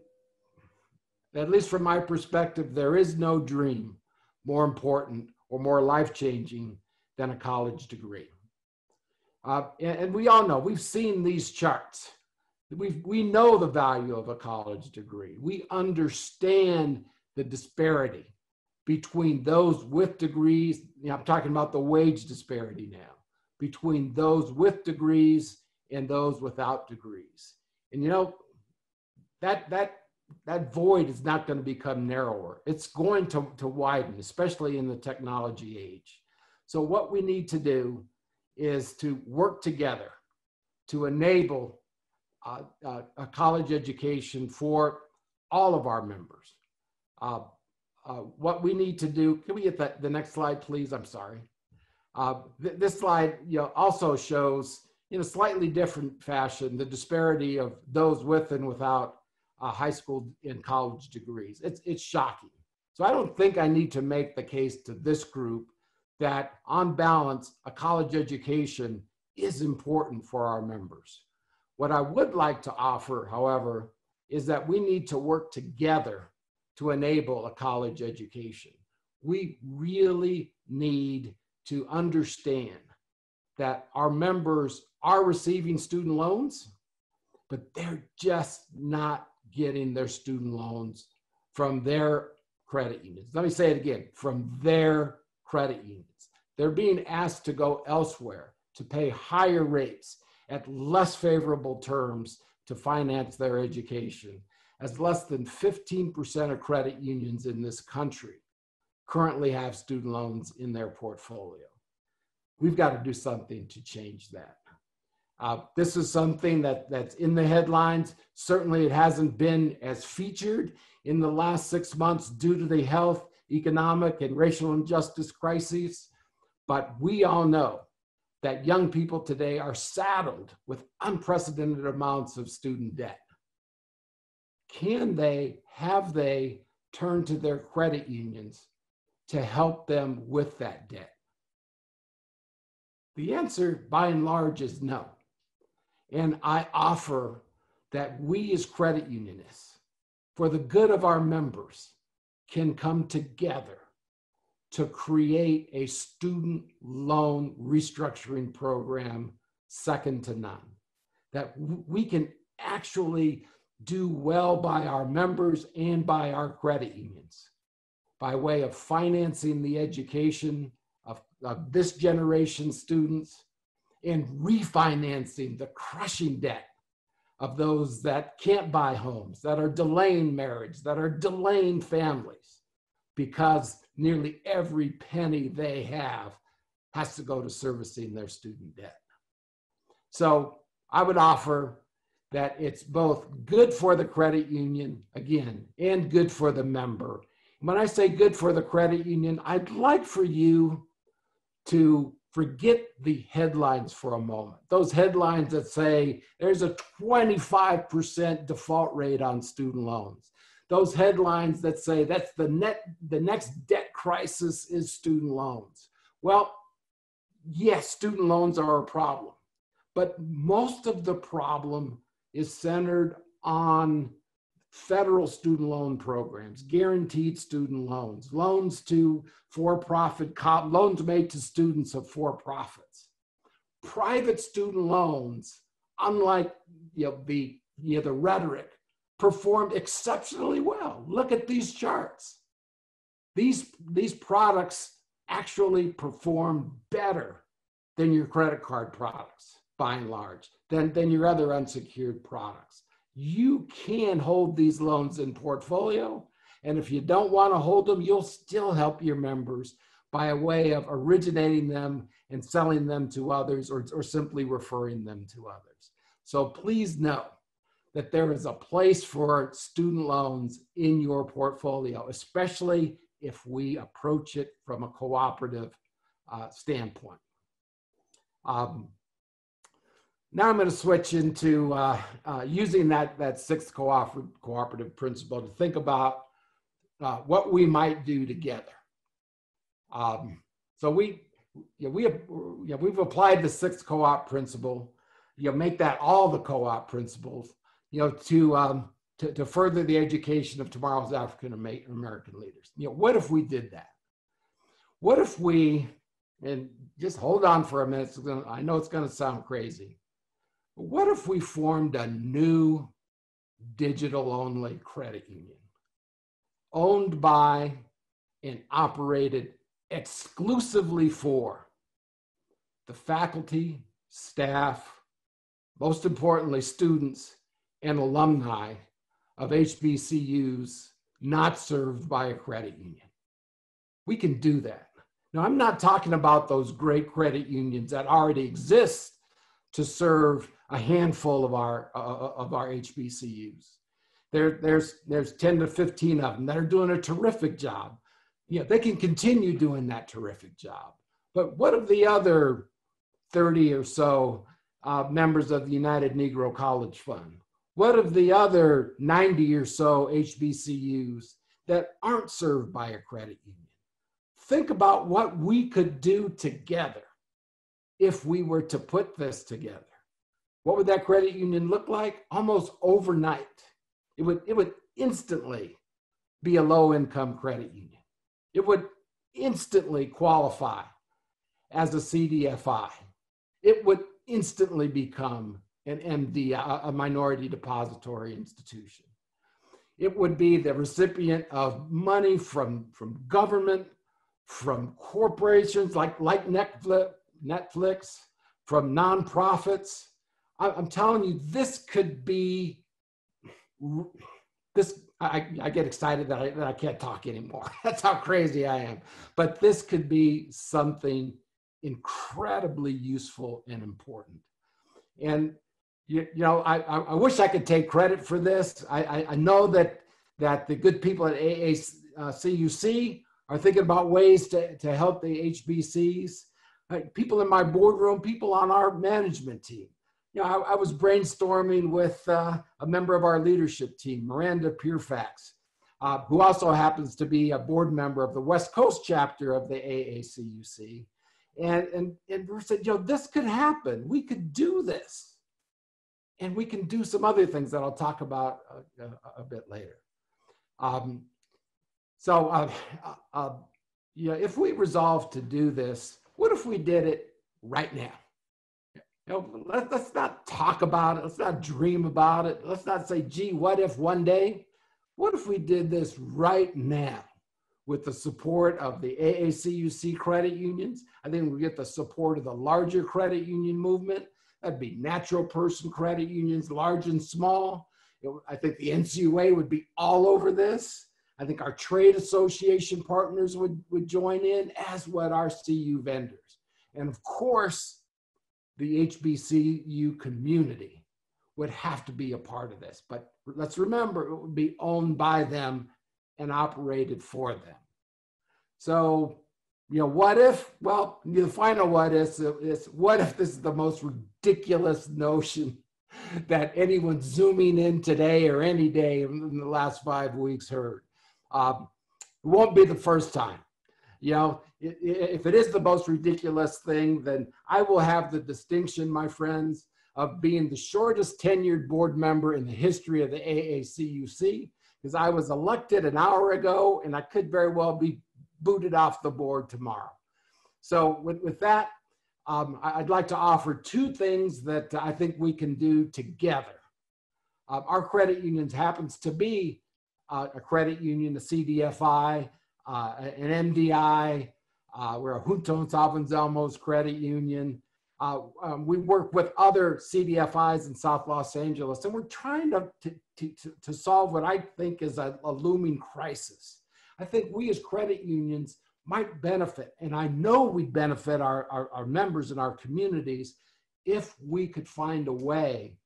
at least from my perspective, there is no dream more important or more life-changing than a college degree. And we all know, we've seen these charts. We know the value of a college degree. We understand the disparity between those with degrees. I'm talking about the wage disparity now, between those with degrees and those without degrees. And that that void is not going to become narrower. It's going to widen, especially in the technology age. So what we need to do is to work together to enable a college education for all of our members. What we need to do, can we get the next slide, please? I'm sorry. This slide also shows, in a slightly different fashion, the disparity of those with and without high school and college degrees. It's shocking. So I don't think I need to make the case to this group that, on balance, a college education is important for our members. What I would like to offer, however, is that we need to work together to enable a college education. We really need to understand that our members are receiving student loans, but they're just not getting their student loans from their credit unions. Let me say it again, from their credit unions. They're being asked to go elsewhere to pay higher rates at less favorable terms to finance their education, as less than 15% of credit unions in this country currently have student loans in their portfolio. We've got to do something to change that. This is something that's in the headlines. Certainly it hasn't been as featured in the last 6 months due to the health, economic, and racial injustice crises, but we all know that young people today are saddled with unprecedented amounts of student debt. Have they turn to their credit unions to help them with that debt? The answer, by and large, is no. And I offer that we as credit unionists, for the good of our members, can come together to create a student loan restructuring program second to none. That we can actually do well by our members and by our credit unions by way of financing the education of this generation's students and refinancing the crushing debt of those that can't buy homes, that are delaying marriage, that are delaying families, because nearly every penny they have has to go to servicing their student debt. So I would offer that it's both good for the credit union, again, and good for the member. When I say good for the credit union, I'd like for you to forget the headlines for a moment. Those headlines that say there's a 25% default rate on student loans. Those headlines that say that's the next debt crisis is student loans. Well, yes, student loans are a problem, but most of the problem is centered on federal student loan programs, guaranteed student loans, loans to for-profit, loans made to students of for-profits. Private student loans, unlike the rhetoric, performed exceptionally well. Look at these charts. These products actually perform better than your credit card products, by and large, than your other unsecured products. You can hold these loans in portfolio, and if you don't want to hold them, you'll still help your members by a way of originating them and selling them to others, or simply referring them to others. So please know that there is a place for student loans in your portfolio, especially if we approach it from a cooperative standpoint. Now I'm going to switch into using that sixth cooperative principle to think about what we might do together. So we've applied the sixth co-op principle. Make that all the co-op principles. To further the education of tomorrow's African American leaders. What if we did that? What if we, and just hold on for a minute, I know it's going to sound crazy, but what if we formed a new digital-only credit union, owned by and operated exclusively for the faculty, staff, most importantly, students and alumni of HBCUs not served by a credit union. We can do that. Now, I'm not talking about those great credit unions that already exist to serve a handful of our HBCUs. There's 10 to 15 of them that are doing a terrific job. Yeah, they can continue doing that terrific job. But what of the other 30 or so members of the United Negro College Fund? What of the other 90 or so HBCUs that aren't served by a credit union? Think about what we could do together if we were to put this together. What would that credit union look like? Almost overnight, it would instantly be a low-income credit union. It would instantly qualify as a CDFI. It would instantly become an MD, a minority depository institution. It would be the recipient of money from government, from corporations like Netflix, from nonprofits. I'm telling you, this could be, I get excited that I can't talk anymore. That's how crazy I am. But this could be something incredibly useful and important. And I wish I could take credit for this. I know that the good people at AACUC are thinking about ways to help the HBCs. People in my boardroom, people on our management team. I was brainstorming with a member of our leadership team, Miranda Pierfax, who also happens to be a board member of the West Coast chapter of the AACUC. And we said, this could happen. We could do this. And we can do some other things that I'll talk about a bit later. If we resolve to do this, what if we did it right now? Let's not talk about it. Let's not dream about it. Let's not say, gee, what if one day? What if we did this right now with the support of the AACUC credit unions? I think we get the support of the larger credit union movement. That'd be natural person credit unions, large and small. I think the NCUA would be all over this. I think our trade association partners would join in, as would our CU vendors. And of course, the HBCU community would have to be a part of this. But let's remember, it would be owned by them and operated for them. So, what if? Well, the final what is what if this is the most ridiculous notion that anyone zooming in today or any day in the last 5 weeks heard? It won't be the first time. If it is the most ridiculous thing, then I will have the distinction, my friends, of being the shortest tenured board member in the history of the AACUC, because I was elected an hour ago and I could very well be booted off the board tomorrow. So with that, I'd like to offer 2 things that I think we can do together. Our credit unions happens to be a credit union, a CDFI, an MDI, we're a Juntos Avanzamos credit union. We work with other CDFIs in South Los Angeles, and we're trying to solve what I think is a looming crisis. I think we as credit unions might benefit, and I know we benefit our members in our communities if we could find a way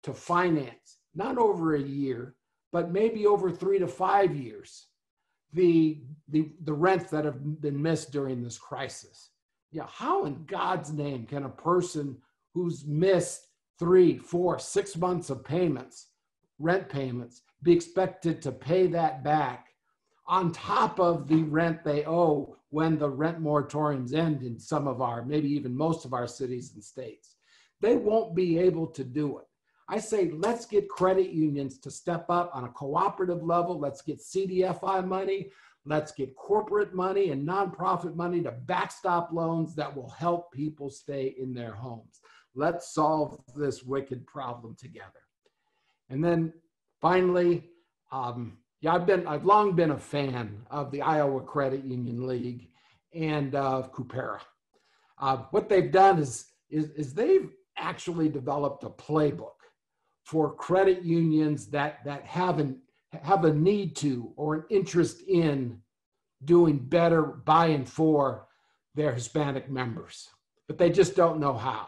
to finance, not over a year, but maybe over 3 to 5 years, the rents that have been missed during this crisis. How in God's name can a person who's missed 3, 4, 6 months of payments, rent payments, be expected to pay that back on top of the rent they owe when the rent moratoriums end in some of our, maybe even most of our cities and states? They won't be able to do it. I say, let's get credit unions to step up on a cooperative level. Let's get CDFI money. Let's get corporate money and nonprofit money to backstop loans that will help people stay in their homes. Let's solve this wicked problem together. And then finally, I've long been a fan of the Iowa Credit Union League and of CUPERA. What they've done is they've actually developed a playbook for credit unions that have a need to or an interest in doing better by and for their Hispanic members, but they just don't know how.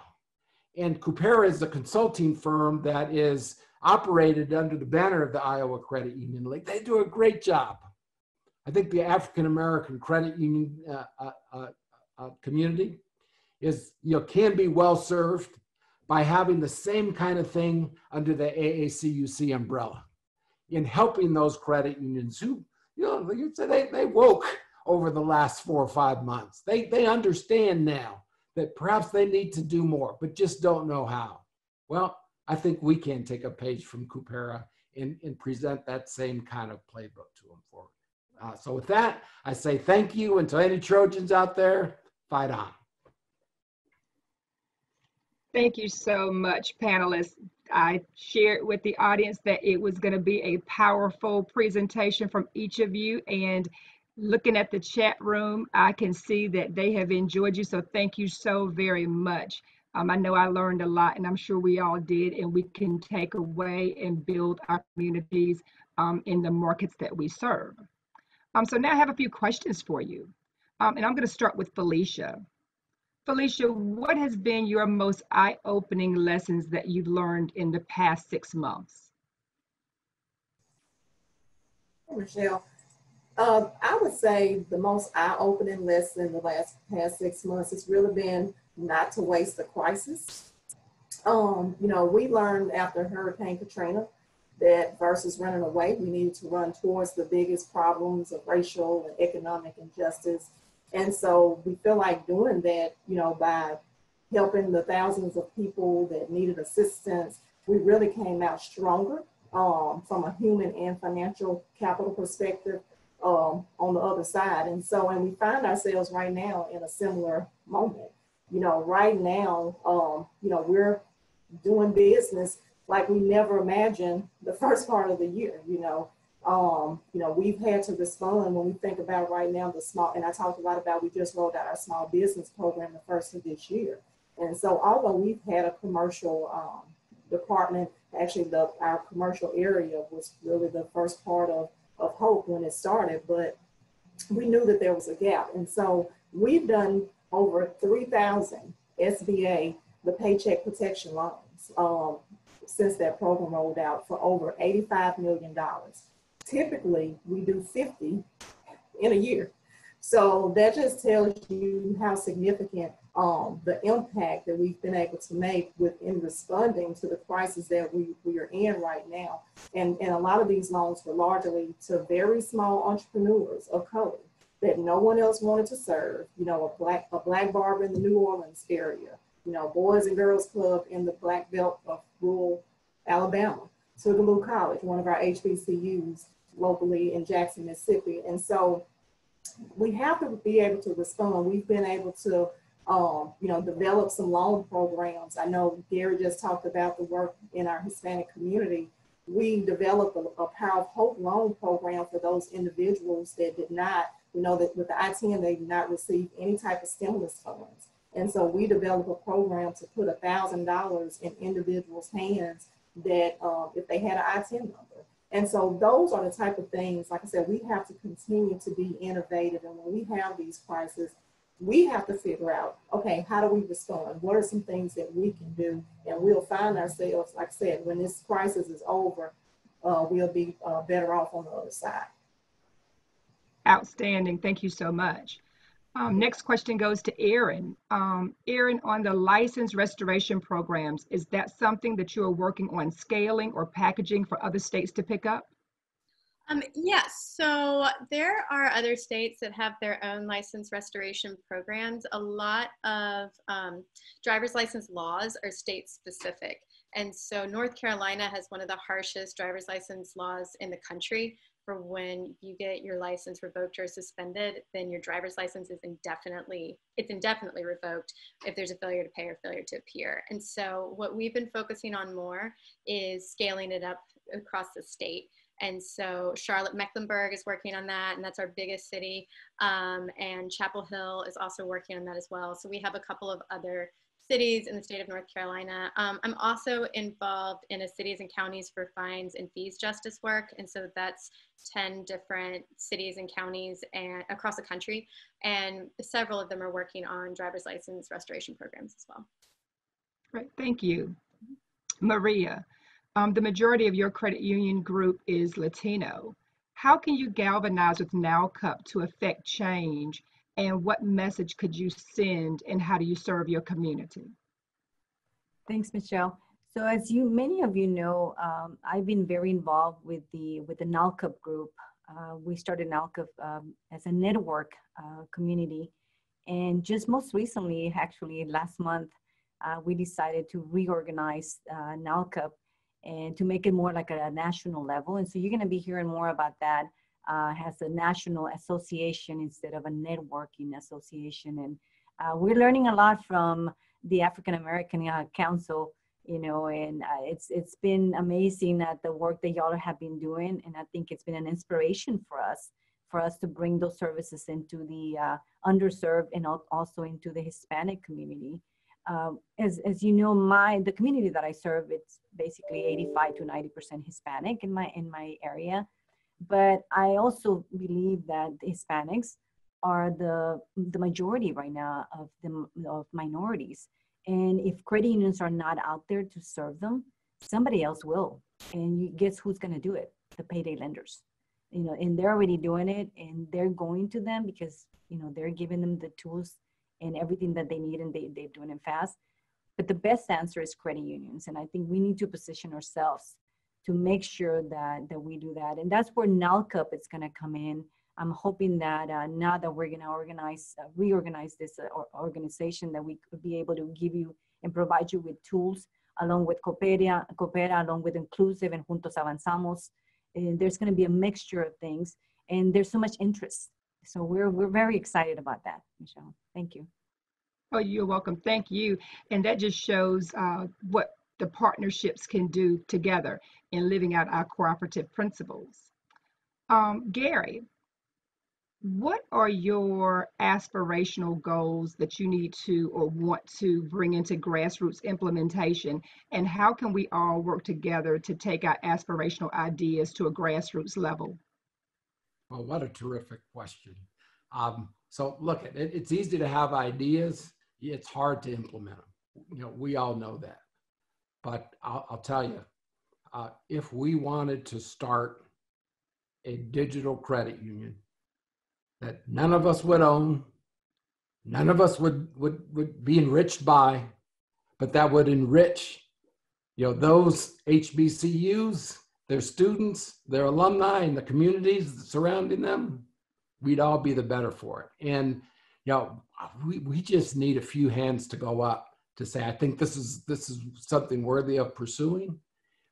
And Coopera is a consulting firm that is operated under the banner of the Iowa Credit Union League. They do a great job. I think the African American credit union community can be well served by having the same kind of thing under the AACUC umbrella in helping those credit unions who, you'd say they woke over the last 4 or 5 months. They understand now that perhaps they need to do more, but just don't know how. Well, I think we can take a page from Coopera and present that same kind of playbook to them forward. So with that, I say thank you, and to any Trojans out there, fight on. Thank you so much, panelists. I shared with the audience that it was going to be a powerful presentation from each of you, and looking at the chat room, I can see that they have enjoyed you, so thank you so very much. I know I learned a lot, and I'm sure we all did, and we can take away and build our communities in the markets that we serve. So now I have a few questions for you, and I'm going to start with Felicia. Felicia, what has been your most eye-opening lessons that you've learned in the past 6 months? Michelle, I would say the most eye-opening lesson in the past 6 months has really been not to waste a crisis. We learned after Hurricane Katrina that versus running away, we needed to run towards the biggest problems of racial and economic injustice. And so we feel like doing that, by helping the thousands of people that needed assistance, we really came out stronger from a human and financial capital perspective on the other side. And we find ourselves right now in a similar moment. Right now, we're doing business like we never imagined the first part of the year. We've had to respond when we think about right now the small, and I talked a lot about, we just rolled out our small business program the first of this year. And so although we've had a commercial department, actually our commercial area was really the first part of hope when it started, but we knew that there was a gap. And so we've done over 3,000 SBA, the Paycheck Protection loans, since that program rolled out for over $85 million. Typically, we do 50 in a year. So that just tells you how significant the impact that we've been able to make in responding to the crisis that we are in right now. And a lot of these loans were largely to very small entrepreneurs of color that no one else wanted to serve. A black barber in the New Orleans area, Boys and Girls Club in the Black Belt of rural Alabama, Tougaloo College, one of our HBCUs locally in Jackson, Mississippi. And so we have to be able to respond. We've been able to, develop some loan programs. I know Gary just talked about the work in our Hispanic community. We developed a Power of Hope loan program for those individuals that did not, that with the ITM, they did not receive any type of stimulus funds. And so we developed a program to put $1,000 in individuals' hands that if they had an ITM number. And so those are the type of things, like I said, we have to continue to be innovative. And when we have these crises, we have to figure out, okay, how do we respond? What are some things that we can do? And we'll find ourselves, like I said, when this crisis is over, we'll be better off on the other side. Outstanding. Thank you so much. Next question goes to Erin. Erin, on the license restoration programs, is that something that you are working on scaling or packaging for other states to pick up? Yes, so there are other states that have their own license restoration programs. A lot of driver's license laws are state specific. And so North Carolina has one of the harshest driver's license laws in the country. For when you get your license revoked or suspended, then your driver's license is indefinitely revoked if there's a failure to pay or failure to appear. And so what we've been focusing on more is scaling it up across the state. And so Charlotte-Mecklenburg is working on that, and that's our biggest city. And Chapel Hill is also working on that as well. So we have a couple of other cities in the state of North Carolina. I'm also involved in a cities and counties for fines and fees justice work. And so that's 10 different cities and counties and across the country. And several of them are working on driver's license restoration programs as well. Great, thank you. Maria, the majority of your credit union group is Latino. How can you galvanize with NALCUP to affect change, and what message could you send, and how do you serve your community? Thanks, Michelle. So as many of you know, I've been very involved with the NALCUP group. We started NALCUP as a network community. And just most recently, actually last month, we decided to reorganize NALCUP and to make it more like a national level. And so you're gonna be hearing more about that as a national association instead of a networking association. And we're learning a lot from the African American Council, you know, and it's been amazing at the work that y'all have been doing. And I think it's been an inspiration for us to bring those services into the underserved and also into the Hispanic community. As you know, the community that I serve, it's basically 85 to 90% Hispanic in my area. But I also believe that the Hispanics are the majority right now of minorities. And if credit unions are not out there to serve them, somebody else will. And guess who's going to do it? The payday lenders. You know, and they're already doing it, and they're going to them because, you know, they're giving them the tools and everything that they need, and they're doing it fast. But the best answer is credit unions. And I think we need to position ourselves to make sure that we do that. And that's where NALCUP is going to come in. I'm hoping that now that we're going to reorganize this organization, that we could be able to give you and provide you with tools along with Coopera, along with Inclusive and Juntos Avanzamos. And there's going to be a mixture of things, and there's so much interest. So we're very excited about that, Michelle. Thank you. Oh, you're welcome. Thank you. And that just shows what the partnerships can do together in living out our cooperative principles. Gary, what are your aspirational goals that you need to or want to bring into grassroots implementation? And how can we all work together to take our aspirational ideas to a grassroots level? Well, what a terrific question. So look, it's easy to have ideas. It's hard to implement them. You know, we all know that. But I'll tell you, if we wanted to start a digital credit union that none of us would own, none of us would be enriched by, but that would enrich, you know, those HBCUs, their students, their alumni, and the communities surrounding them, we'd all be the better for it. And, you know, we just need a few hands to go up to say, I think this is something worthy of pursuing.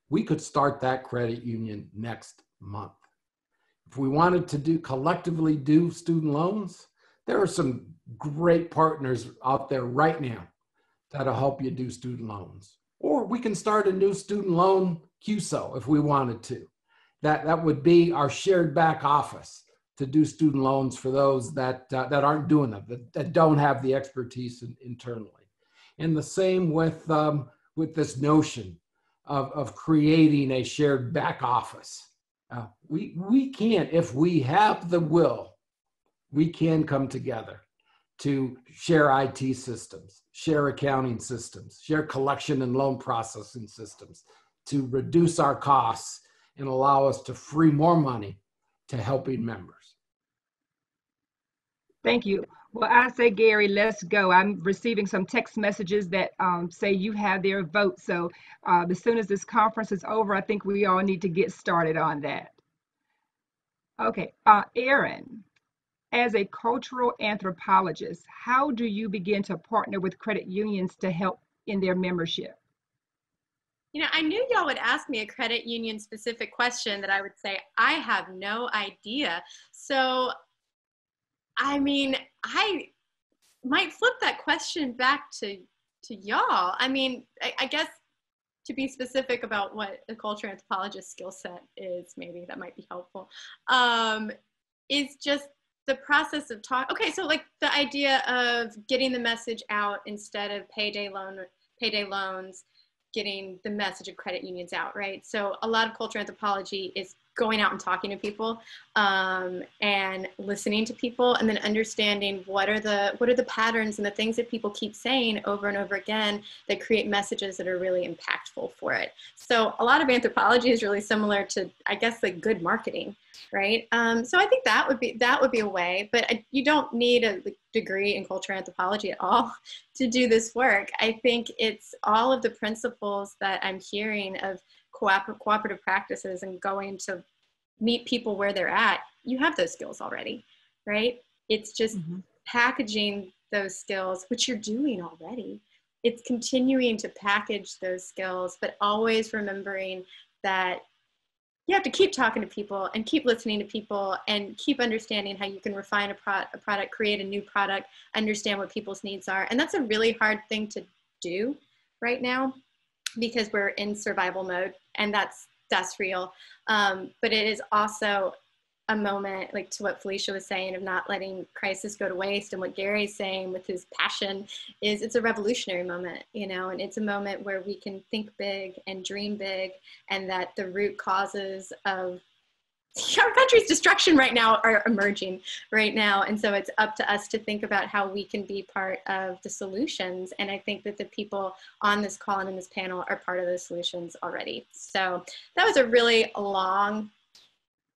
We could start that credit union next month. If we wanted to collectively do student loans, there are some great partners out there right now that'll help you do student loans. Or we can start a new student loan CUSO if we wanted to. That would be our shared back office to do student loans for those that aren't doing them, that don't have the expertise internally. And the same with this notion of creating a shared back office. We can, if we have the will, we can come together to share IT systems, share accounting systems, share collection and loan processing systems to reduce our costs and allow us to free more money to helping members. Thank you. Well, I say, Gary, let's go. I'm receiving some text messages that say you have their vote. So as soon as this conference is over, I think we all need to get started on that. Okay, Aaron, as a cultural anthropologist, how do you begin to partner with credit unions to help in their membership? You know, I knew y'all would ask me a credit union specific question that I would say, I have no idea. So, I mean, I might flip that question back to y'all. I mean, I guess to be specific about what a culture anthropologist skill set is, maybe that might be helpful, is just the process of okay, so like the idea of getting the message out instead of payday loans, getting the message of credit unions out, right? So a lot of cultural anthropology is going out and talking to people and listening to people, and then understanding what are the patterns and the things that people keep saying over and over again that create messages that are really impactful for it. So a lot of anthropology is really similar to, I guess, like good marketing, right? So I think that would be a way, but you don't need a degree in cultural anthropology at all to do this work. I think it's all of the principles that I'm hearing of cooperative practices and going to meet people where they're at. You have those skills already, right? It's just packaging those skills, which you're doing already. It's continuing to package those skills, but always remembering that you have to keep talking to people and keep listening to people and keep understanding how you can refine a product, create a new product, understand what people's needs are. And that's a really hard thing to do right now because we're in survival mode, and that's real. But it is also a moment, like to what Felicia was saying, of not letting crisis go to waste. And what Gary's saying with his passion is it's a revolutionary moment, you know, and it's a moment where we can think big and dream big, and that the root causes of our country's destruction right now are emerging right now. And so it's up to us to think about how we can be part of the solutions. And I think that the people on this call and in this panel are part of those solutions already. So that was a really long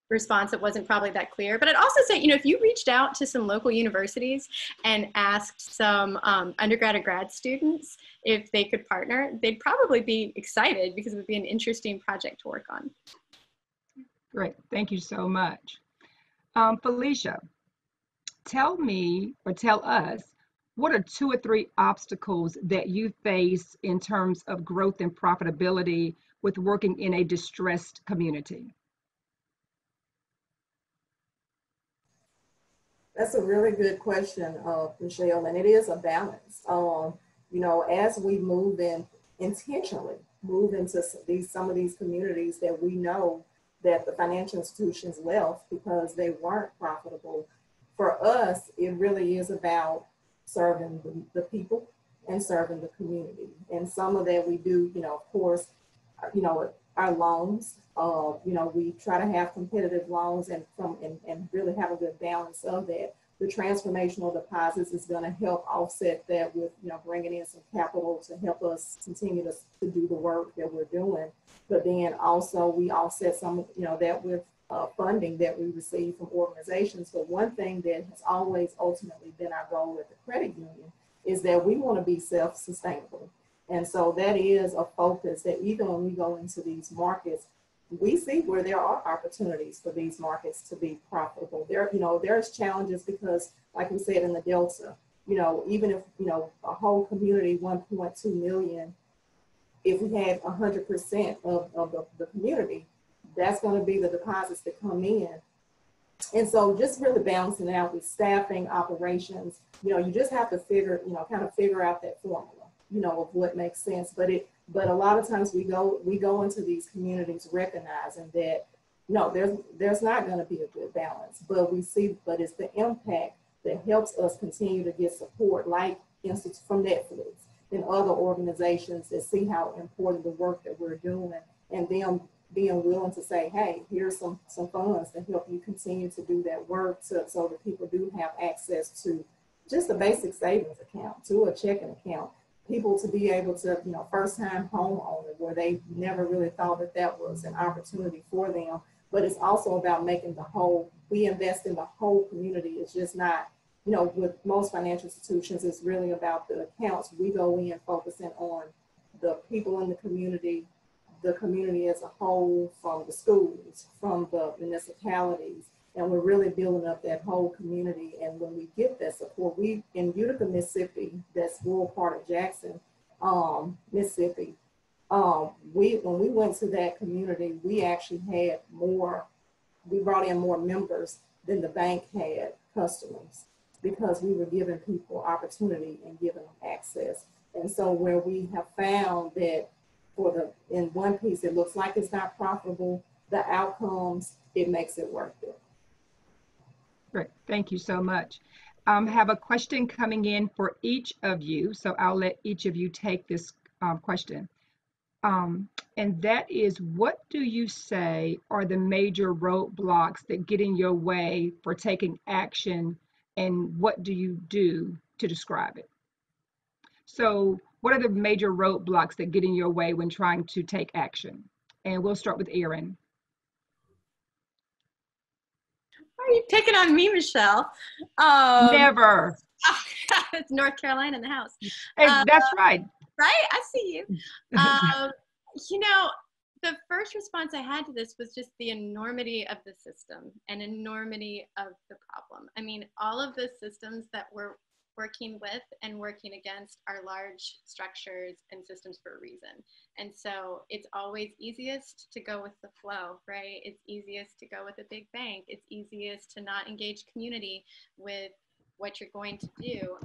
response that wasn't probably that clear. But I'd also say, you know, if you reached out to some local universities and asked some undergrad or grad students if they could partner, they'd probably be excited because it would be an interesting project to work on. Great, thank you so much. Felicia, tell me or tell us, what are 2 or 3 obstacles that you face in terms of growth and profitability with working in a distressed community? That's a really good question, Michelle, and it is a balance. You know, as we intentionally move into some of these communities that we know that the financial institutions left because they weren't profitable. For us, it really is about serving the people and serving the community. And some of that we do, you know, of course, you know, our loans, you know, we try to have competitive loans and really have a good balance of that. The transformational deposits is going to help offset that with, you know, bringing in some capital to help us continue to do the work that we're doing. But then also we offset some, you know, that with funding that we receive from organizations. But one thing that has always ultimately been our goal at the credit union is that we want to be self-sustainable. And so that is a focus that even when we go into these markets, we see where there are opportunities for these markets to be profitable. There, you know, there's challenges because, like we said in the Delta, you know, even if, you know, a whole community, 1.2 million, if we had 100% of the community, that's going to be the deposits that come in. And so just really balancing it out with staffing, operations, you know, you just have to kind of figure out that formula, you know, of what makes sense. But a lot of times we go into these communities recognizing that, no, there's not going to be a good balance, but it's the impact that helps us continue to get support, like instances from Netflix and other organizations that see how important the work that we're doing, and them being willing to say, hey, here's some funds to help you continue to do that work so that people do have access to just a basic savings account, to a checking account. People to be able to, you know, first-time homeowner where they never really thought that was an opportunity for them. But it's also about making we invest in the whole community. It's just not, you know, with most financial institutions, it's really about the accounts. We go in focusing on the people in the community as a whole, from the schools, from the municipalities, and we're really building up that whole community. And when we get that support, in Utica, Mississippi, that's rural part of Jackson, Mississippi, when we went to that community, we actually we brought in more members than the bank had customers, because we were giving people opportunity and giving them access. And so where we have found that in one piece, it looks like it's not profitable, the outcomes, it makes it worth it. Great. Thank you so much. Have a question coming in for each of you. So I'll let each of you take this question. And that is, what do you say are the major roadblocks that get in your way for taking action, and what do you do to describe it? So what are the major roadblocks that get in your way when trying to take action? And we'll start with Erin. Are you picking on me, Michelle? Never. It's North Carolina in the house. That's right. Right? I see you. You know, the first response I had to this was just the enormity of the system and enormity of the problem. I mean, all of the systems that we're working with and working against are large structures and systems for a reason. And so it's always easiest to go with the flow, right? It's easiest to go with a big bank. It's easiest to not engage community with what you're going to do.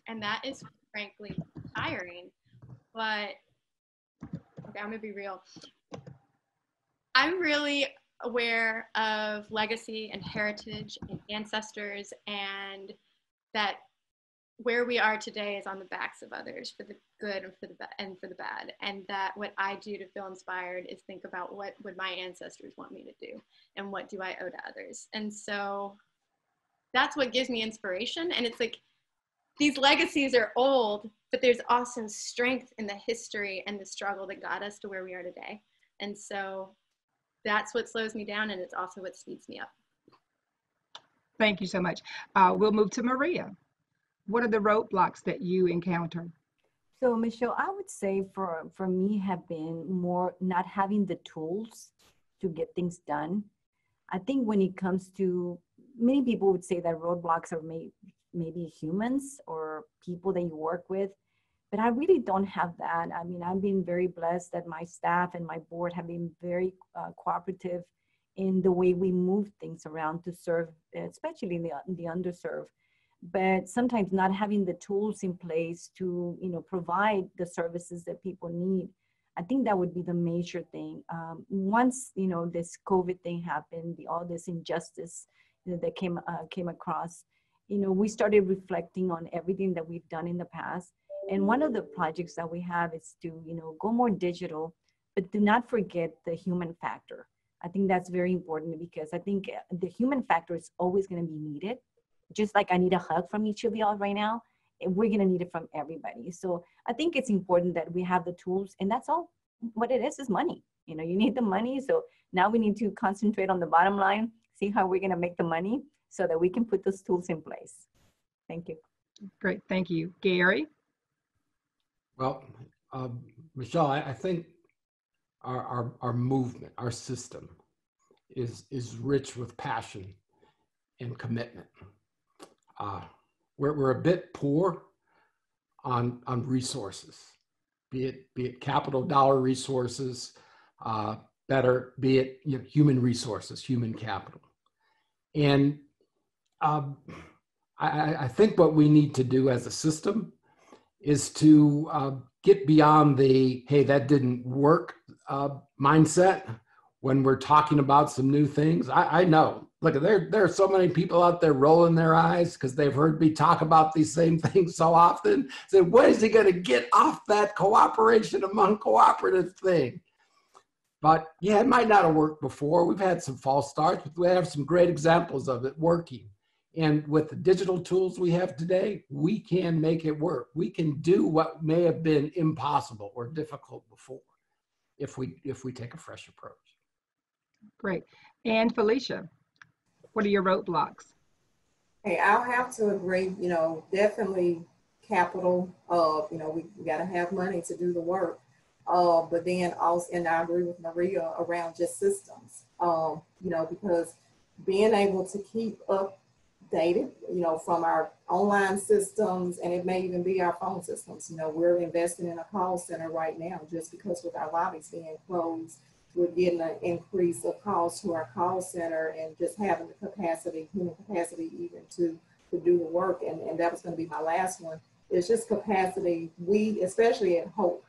And that is frankly tiring. But okay, I'm gonna be real. I'm really aware of legacy and heritage and ancestors, and that where we are today is on the backs of others for the good and for the bad. And that what I do to feel inspired is think about what would my ancestors want me to do and what do I owe to others. And so that's what gives me inspiration. And it's like, these legacies are old, but there's also strength in the history and the struggle that got us to where we are today. And so that's what slows me down, and it's also what speeds me up. Thank you so much. We'll move to Maria. What are the roadblocks that you encounter? So Michelle, I would say for me have been more not having the tools to get things done. I think when it comes to, many people would say that roadblocks are maybe humans or people that you work with, but I really don't have that. I mean, I've been very blessed that my staff and my board have been very cooperative in the way we move things around to serve, especially in the underserved. But sometimes not having the tools in place to, provide the services that people need. I think that would be the major thing. Once, this COVID thing happened, all this injustice that came across, we started reflecting on everything that we've done in the past. And one of the projects that we have is to, go more digital, but do not forget the human factor. I think that's very important, because I think the human factor is always going to be needed. Just like I need a hug from each of y'all right now, we're going to need it from everybody. So I think it's important that we have the tools, and that's all. What it is money. You need the money. So now we need to concentrate on the bottom line, see how we're going to make the money so that we can put those tools in place. Thank you. Great. Thank you. Gary? Well, Michelle, I think our movement, our system is rich with passion and commitment. We're a bit poor on resources, be it capital dollar resources, be it human resources, human capital. And I think what we need to do as a system is to get beyond the, hey, that didn't work mindset when we're talking about some new things. I know, look, there are so many people out there rolling their eyes because they've heard me talk about these same things so often. Say, when is he going to get off that cooperation among cooperative thing? But yeah, it might not have worked before. We've had some false starts, but we have some great examples of it working. And with the digital tools we have today, we can make it work. We can do what may have been impossible or difficult before if we take a fresh approach. Great. And Felicia, what are your roadblocks? Hey, I'll have to agree, definitely capital, we got to have money to do the work. But then also, and I agree with Maria around just systems, because being able to keep updated, from our online systems, and it may even be our phone systems. We're investing in a call center right now just because with our lobbies being closed, we're getting an increase of calls to our call center and just having the capacity, human capacity even to do the work. And that was going to be my last one. It's just capacity. We, especially at Hope,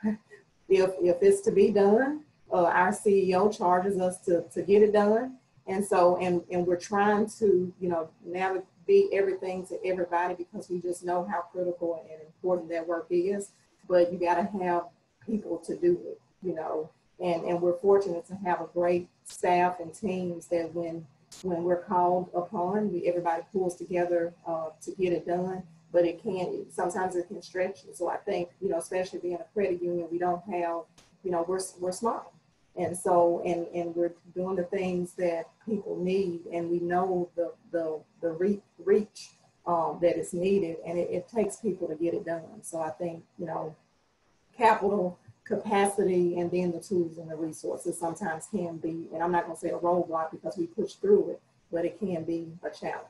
if it's to be done, our CEO charges us to get it done. And so, and we're trying to, you know, now be everything to everybody because we just know how critical and important that work is. But you got to have people to do it, you know, and we're fortunate to have a great staff and teams that when we're called upon, everybody pulls together to get it done. But it can, sometimes it can stretch. So I think, you know, especially being a credit union, we don't have, you know, we're small. And so, and we're doing the things that people need, and we know the reach that is needed, and it takes people to get it done. So I think, you know, capital, capacity, and then the tools and the resources sometimes can be, and I'm not going to say a roadblock because we push through it, but it can be a challenge.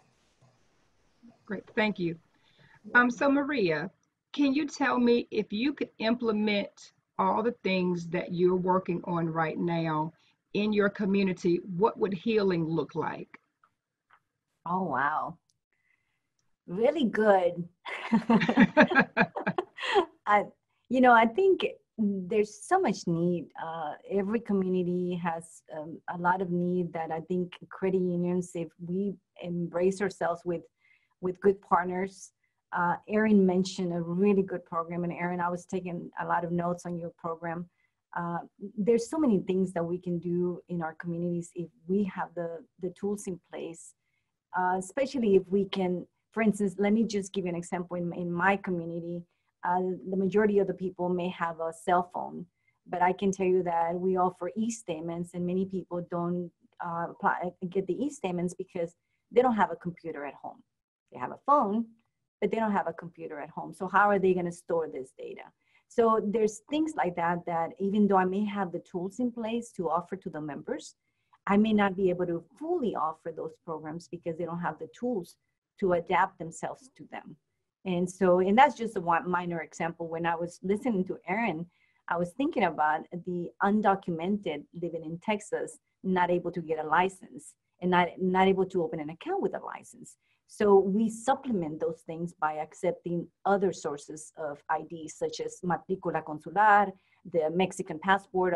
Great, thank you. So Maria, can you tell me if you could implement all the things that you're working on right now in your community, what would healing look like? Oh, wow. Really good. You know, I think there's so much need. Every community has a lot of need that I think credit unions, if we embrace ourselves with good partners. Erin mentioned a really good program, and Erin, I was taking a lot of notes on your program. There's so many things that we can do in our communities if we have the tools in place, especially if we can, for instance, let me just give you an example. In my community, the majority of the people may have a cell phone, but I can tell you that we offer e-statements, and many people don't get the e-statements because they don't have a computer at home. They have a phone, but they don't have a computer at home. So how are they going to store this data? So there's things like that, that even though I may have the tools in place to offer to the members, I may not be able to fully offer those programs because they don't have the tools to adapt themselves to them. And so, and that's just a one minor example. When I was listening to Erin, I was thinking about the undocumented living in Texas, not able to get a license and not able to open an account with a license. So we supplement those things by accepting other sources of ID, such as matrícula consular, the Mexican passport,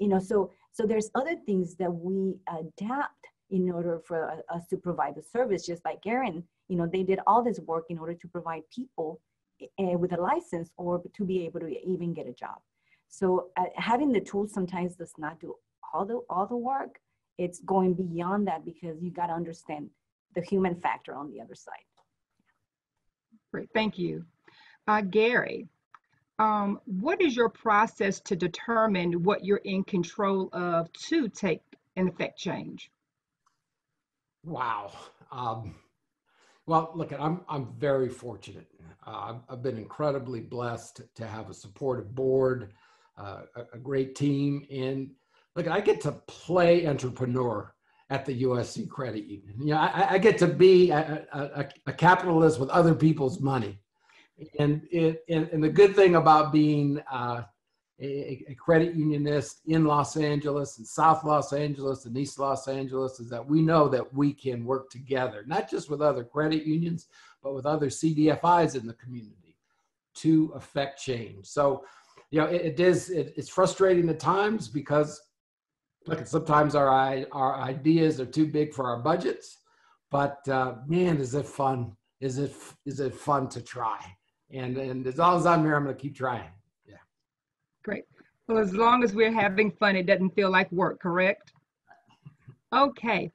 you know, so there's other things that we adapt in order for us to provide the service. Just like Erin, you know, they did all this work in order to provide people with a license or to be able to even get a job. So having the tools sometimes does not do all the work. It's going beyond that because you got to understand the human factor on the other side. Great, thank you. Gary, what is your process to determine what you're in control of to take and affect change? Wow. Well, look, I'm very fortunate. I've been incredibly blessed to have a supportive board, a great team, and look, I get to play entrepreneur at the USC Credit Union. You know, I get to be a capitalist with other people's money. And the good thing about being a credit unionist in Los Angeles and South Los Angeles and East Los Angeles is that we know that we can work together, not just with other credit unions, but with other CDFIs in the community to affect change. So, you know, it's frustrating at times because look, sometimes our ideas are too big for our budgets, but man, is it fun? Is it fun to try? And as long as I'm here, I'm going to keep trying. Yeah. Great. Well, as long as we're having fun, it doesn't feel like work, correct? Okay.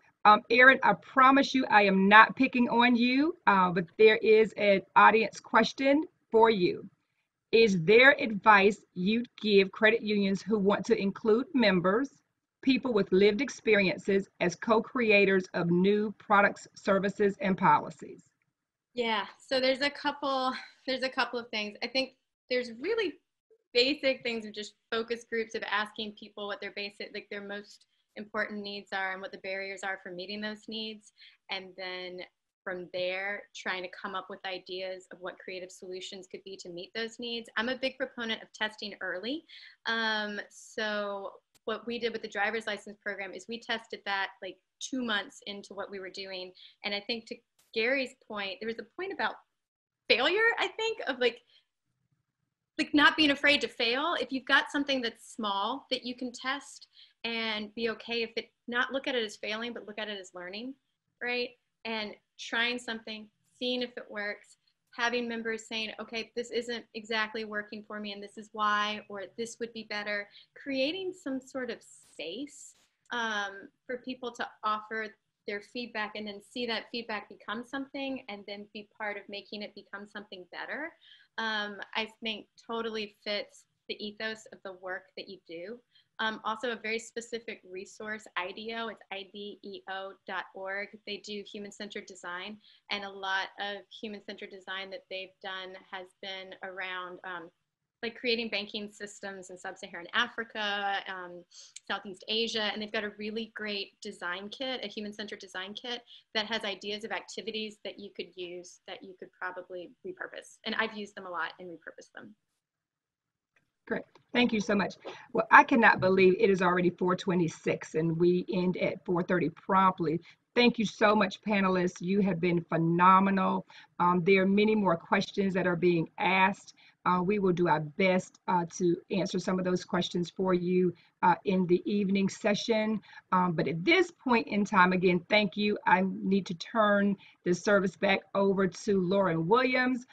Erin, I promise you, I am not picking on you, but there is an audience question for you. Is there advice you'd give credit unions who want to include members, people with lived experiences as co-creators of new products, services, and policies? Yeah, so there's a couple of things. I think there's really basic things of just focus groups of asking people what their most important needs are and what the barriers are for meeting those needs. And then from there, trying to come up with ideas of what creative solutions could be to meet those needs. I'm a big proponent of testing early. So what we did with the driver's license program is we tested that like 2 months into what we were doing. And I think to Gary's point, there was a point about failure, I think, of like not being afraid to fail. If you've got something that's small that you can test and be okay if it, not look at it as failing, but look at it as learning, right? And trying something, seeing if it works, having members saying, okay, this isn't exactly working for me and this is why, or this would be better, creating some sort of space for people to offer their feedback and then see that feedback become something and then be part of making it become something better, I think totally fits the ethos of the work that you do. Also a very specific resource, IDEO, it's IDEO.org. They do human-centered design, and a lot of human-centered design that they've done has been around like creating banking systems in sub-Saharan Africa, Southeast Asia, and they've got a really great design kit, a human-centered design kit that has ideas of activities that you could use that you could probably repurpose. And I've used them a lot and repurposed them. Great. Thank you so much. Well, I cannot believe it is already 4:26 and we end at 4:30 promptly. Thank you so much, panelists. You have been phenomenal. There are many more questions that are being asked. We will do our best to answer some of those questions for you in the evening session. But at this point in time, again, thank you. I need to turn the service back over to Lauren Williams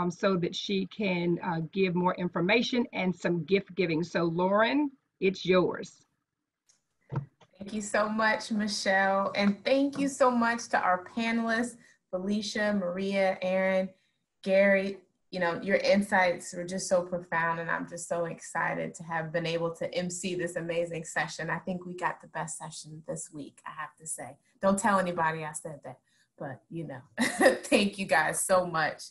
so that she can give more information and some gift giving. So Lauren, it's yours. Thank you so much, Michelle. And thank you so much to our panelists, Felicia, Maria, Aaron, Gary. You know, your insights were just so profound, and I'm just so excited to have been able to MC this amazing session. I think we got the best session this week, I have to say. Don't tell anybody I said that, but you know, thank you guys so much.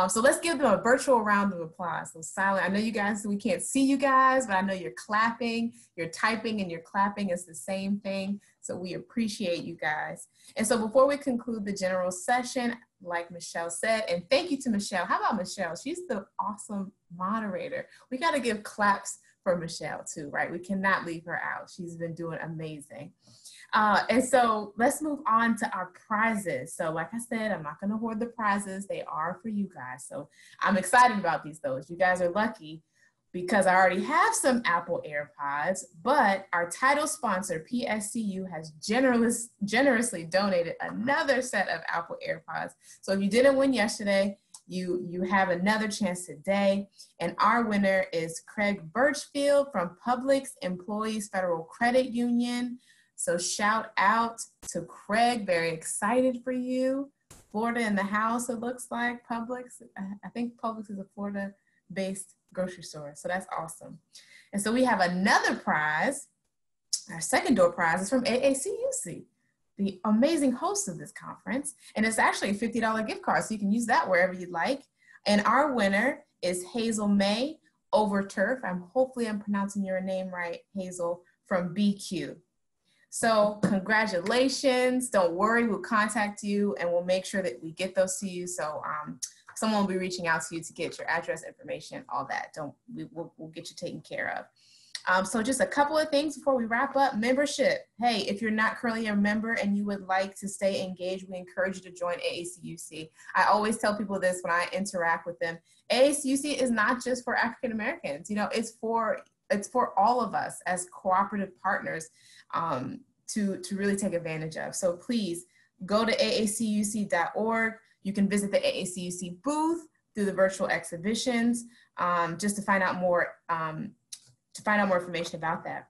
So let's give them a virtual round of applause. So silent, I know you guys, we can't see you guys, but I know you're clapping, you're typing and you're clapping. It's the same thing. So we appreciate you guys. And so before we conclude the general session, like Michelle said, and thank you to Michelle. How about Michelle? She's the awesome moderator. We got to give claps for Michelle too, right? We cannot leave her out. She's been doing amazing. And so let's move on to our prizes. So like I said, I'm not going to hoard the prizes. They are for you guys. So I'm excited about these though. You guys are lucky because I already have some Apple AirPods, but our title sponsor, PSCU, has generously donated another set of Apple AirPods. So if you didn't win yesterday, you have another chance today. And our winner is Craig Birchfield from Publix Employees Federal Credit Union. So shout out to Craig, very excited for you. Florida in the house, it looks like. Publix, I think Publix is a Florida-based grocery store, so that's awesome. And so we have another prize. Our second door prize is from AACUC, the amazing host of this conference, and it's actually a $50 gift card, so you can use that wherever you'd like. And our winner is Hazel May Overturf. Hopefully I'm pronouncing your name right, Hazel, from BQ. So congratulations. Don't worry, we'll contact you and we'll make sure that we get those to you. So someone will be reaching out to you to get your address information, all that. We'll get you taken care of. So just a couple of things before we wrap up. Membership. Hey, if you're not currently a member and you would like to stay engaged, we encourage you to join AACUC. I always tell people this when I interact with them. AACUC is not just for African Americans. You know, it's for all of us as cooperative partners to really take advantage of. So please go to AACUC.org. You can visit the AACUC booth through the virtual exhibitions just to find out more information about that.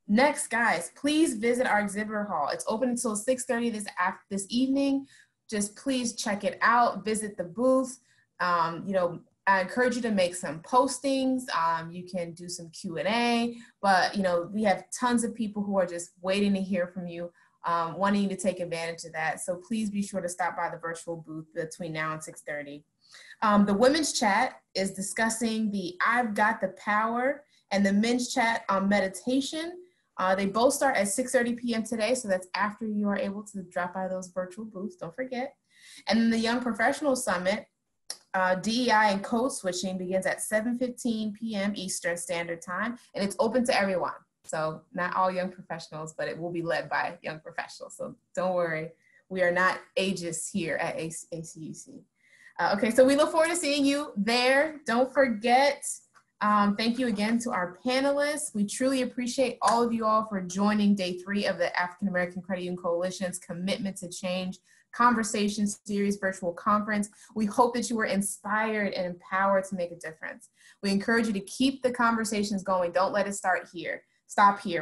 Next, guys, please visit our exhibitor hall. It's open until 6:30 this evening. Just please check it out. Visit the booth. You know, I encourage you to make some postings. You can do some Q&A, but you know, we have tons of people who are just waiting to hear from you, wanting to take advantage of that. So please be sure to stop by the virtual booth between now and 6:30. The women's chat is discussing the I've Got the Power and the men's chat on meditation. They both start at 6:30 p.m. today, so that's after you are able to drop by those virtual booths, don't forget. And then the Young Professional Summit, DEI and code switching begins at 7:15 p.m. Eastern Standard Time, and it's open to everyone. So not all young professionals, but it will be led by young professionals. So don't worry, we are not ageist here at AACUC. Okay, so we look forward to seeing you there. Don't forget, Thank you again to our panelists. We truly appreciate all of you all for joining day 3 of the African American Credit Union Coalition's Commitment to Change Conversation Series virtual conference. We hope that you were inspired and empowered to make a difference. We encourage you to keep the conversations going. Don't let it stop here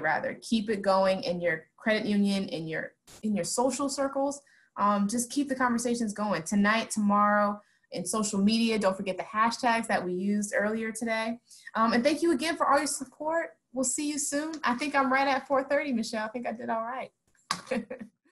rather. Keep it going in your credit union, in your social circles. Just keep the conversations going tonight, tomorrow, in social media. Don't forget the hashtags that we used earlier today. And thank you again for all your support. We'll see you soon. I think I'm right at 4:30, Michelle. I think I did all right.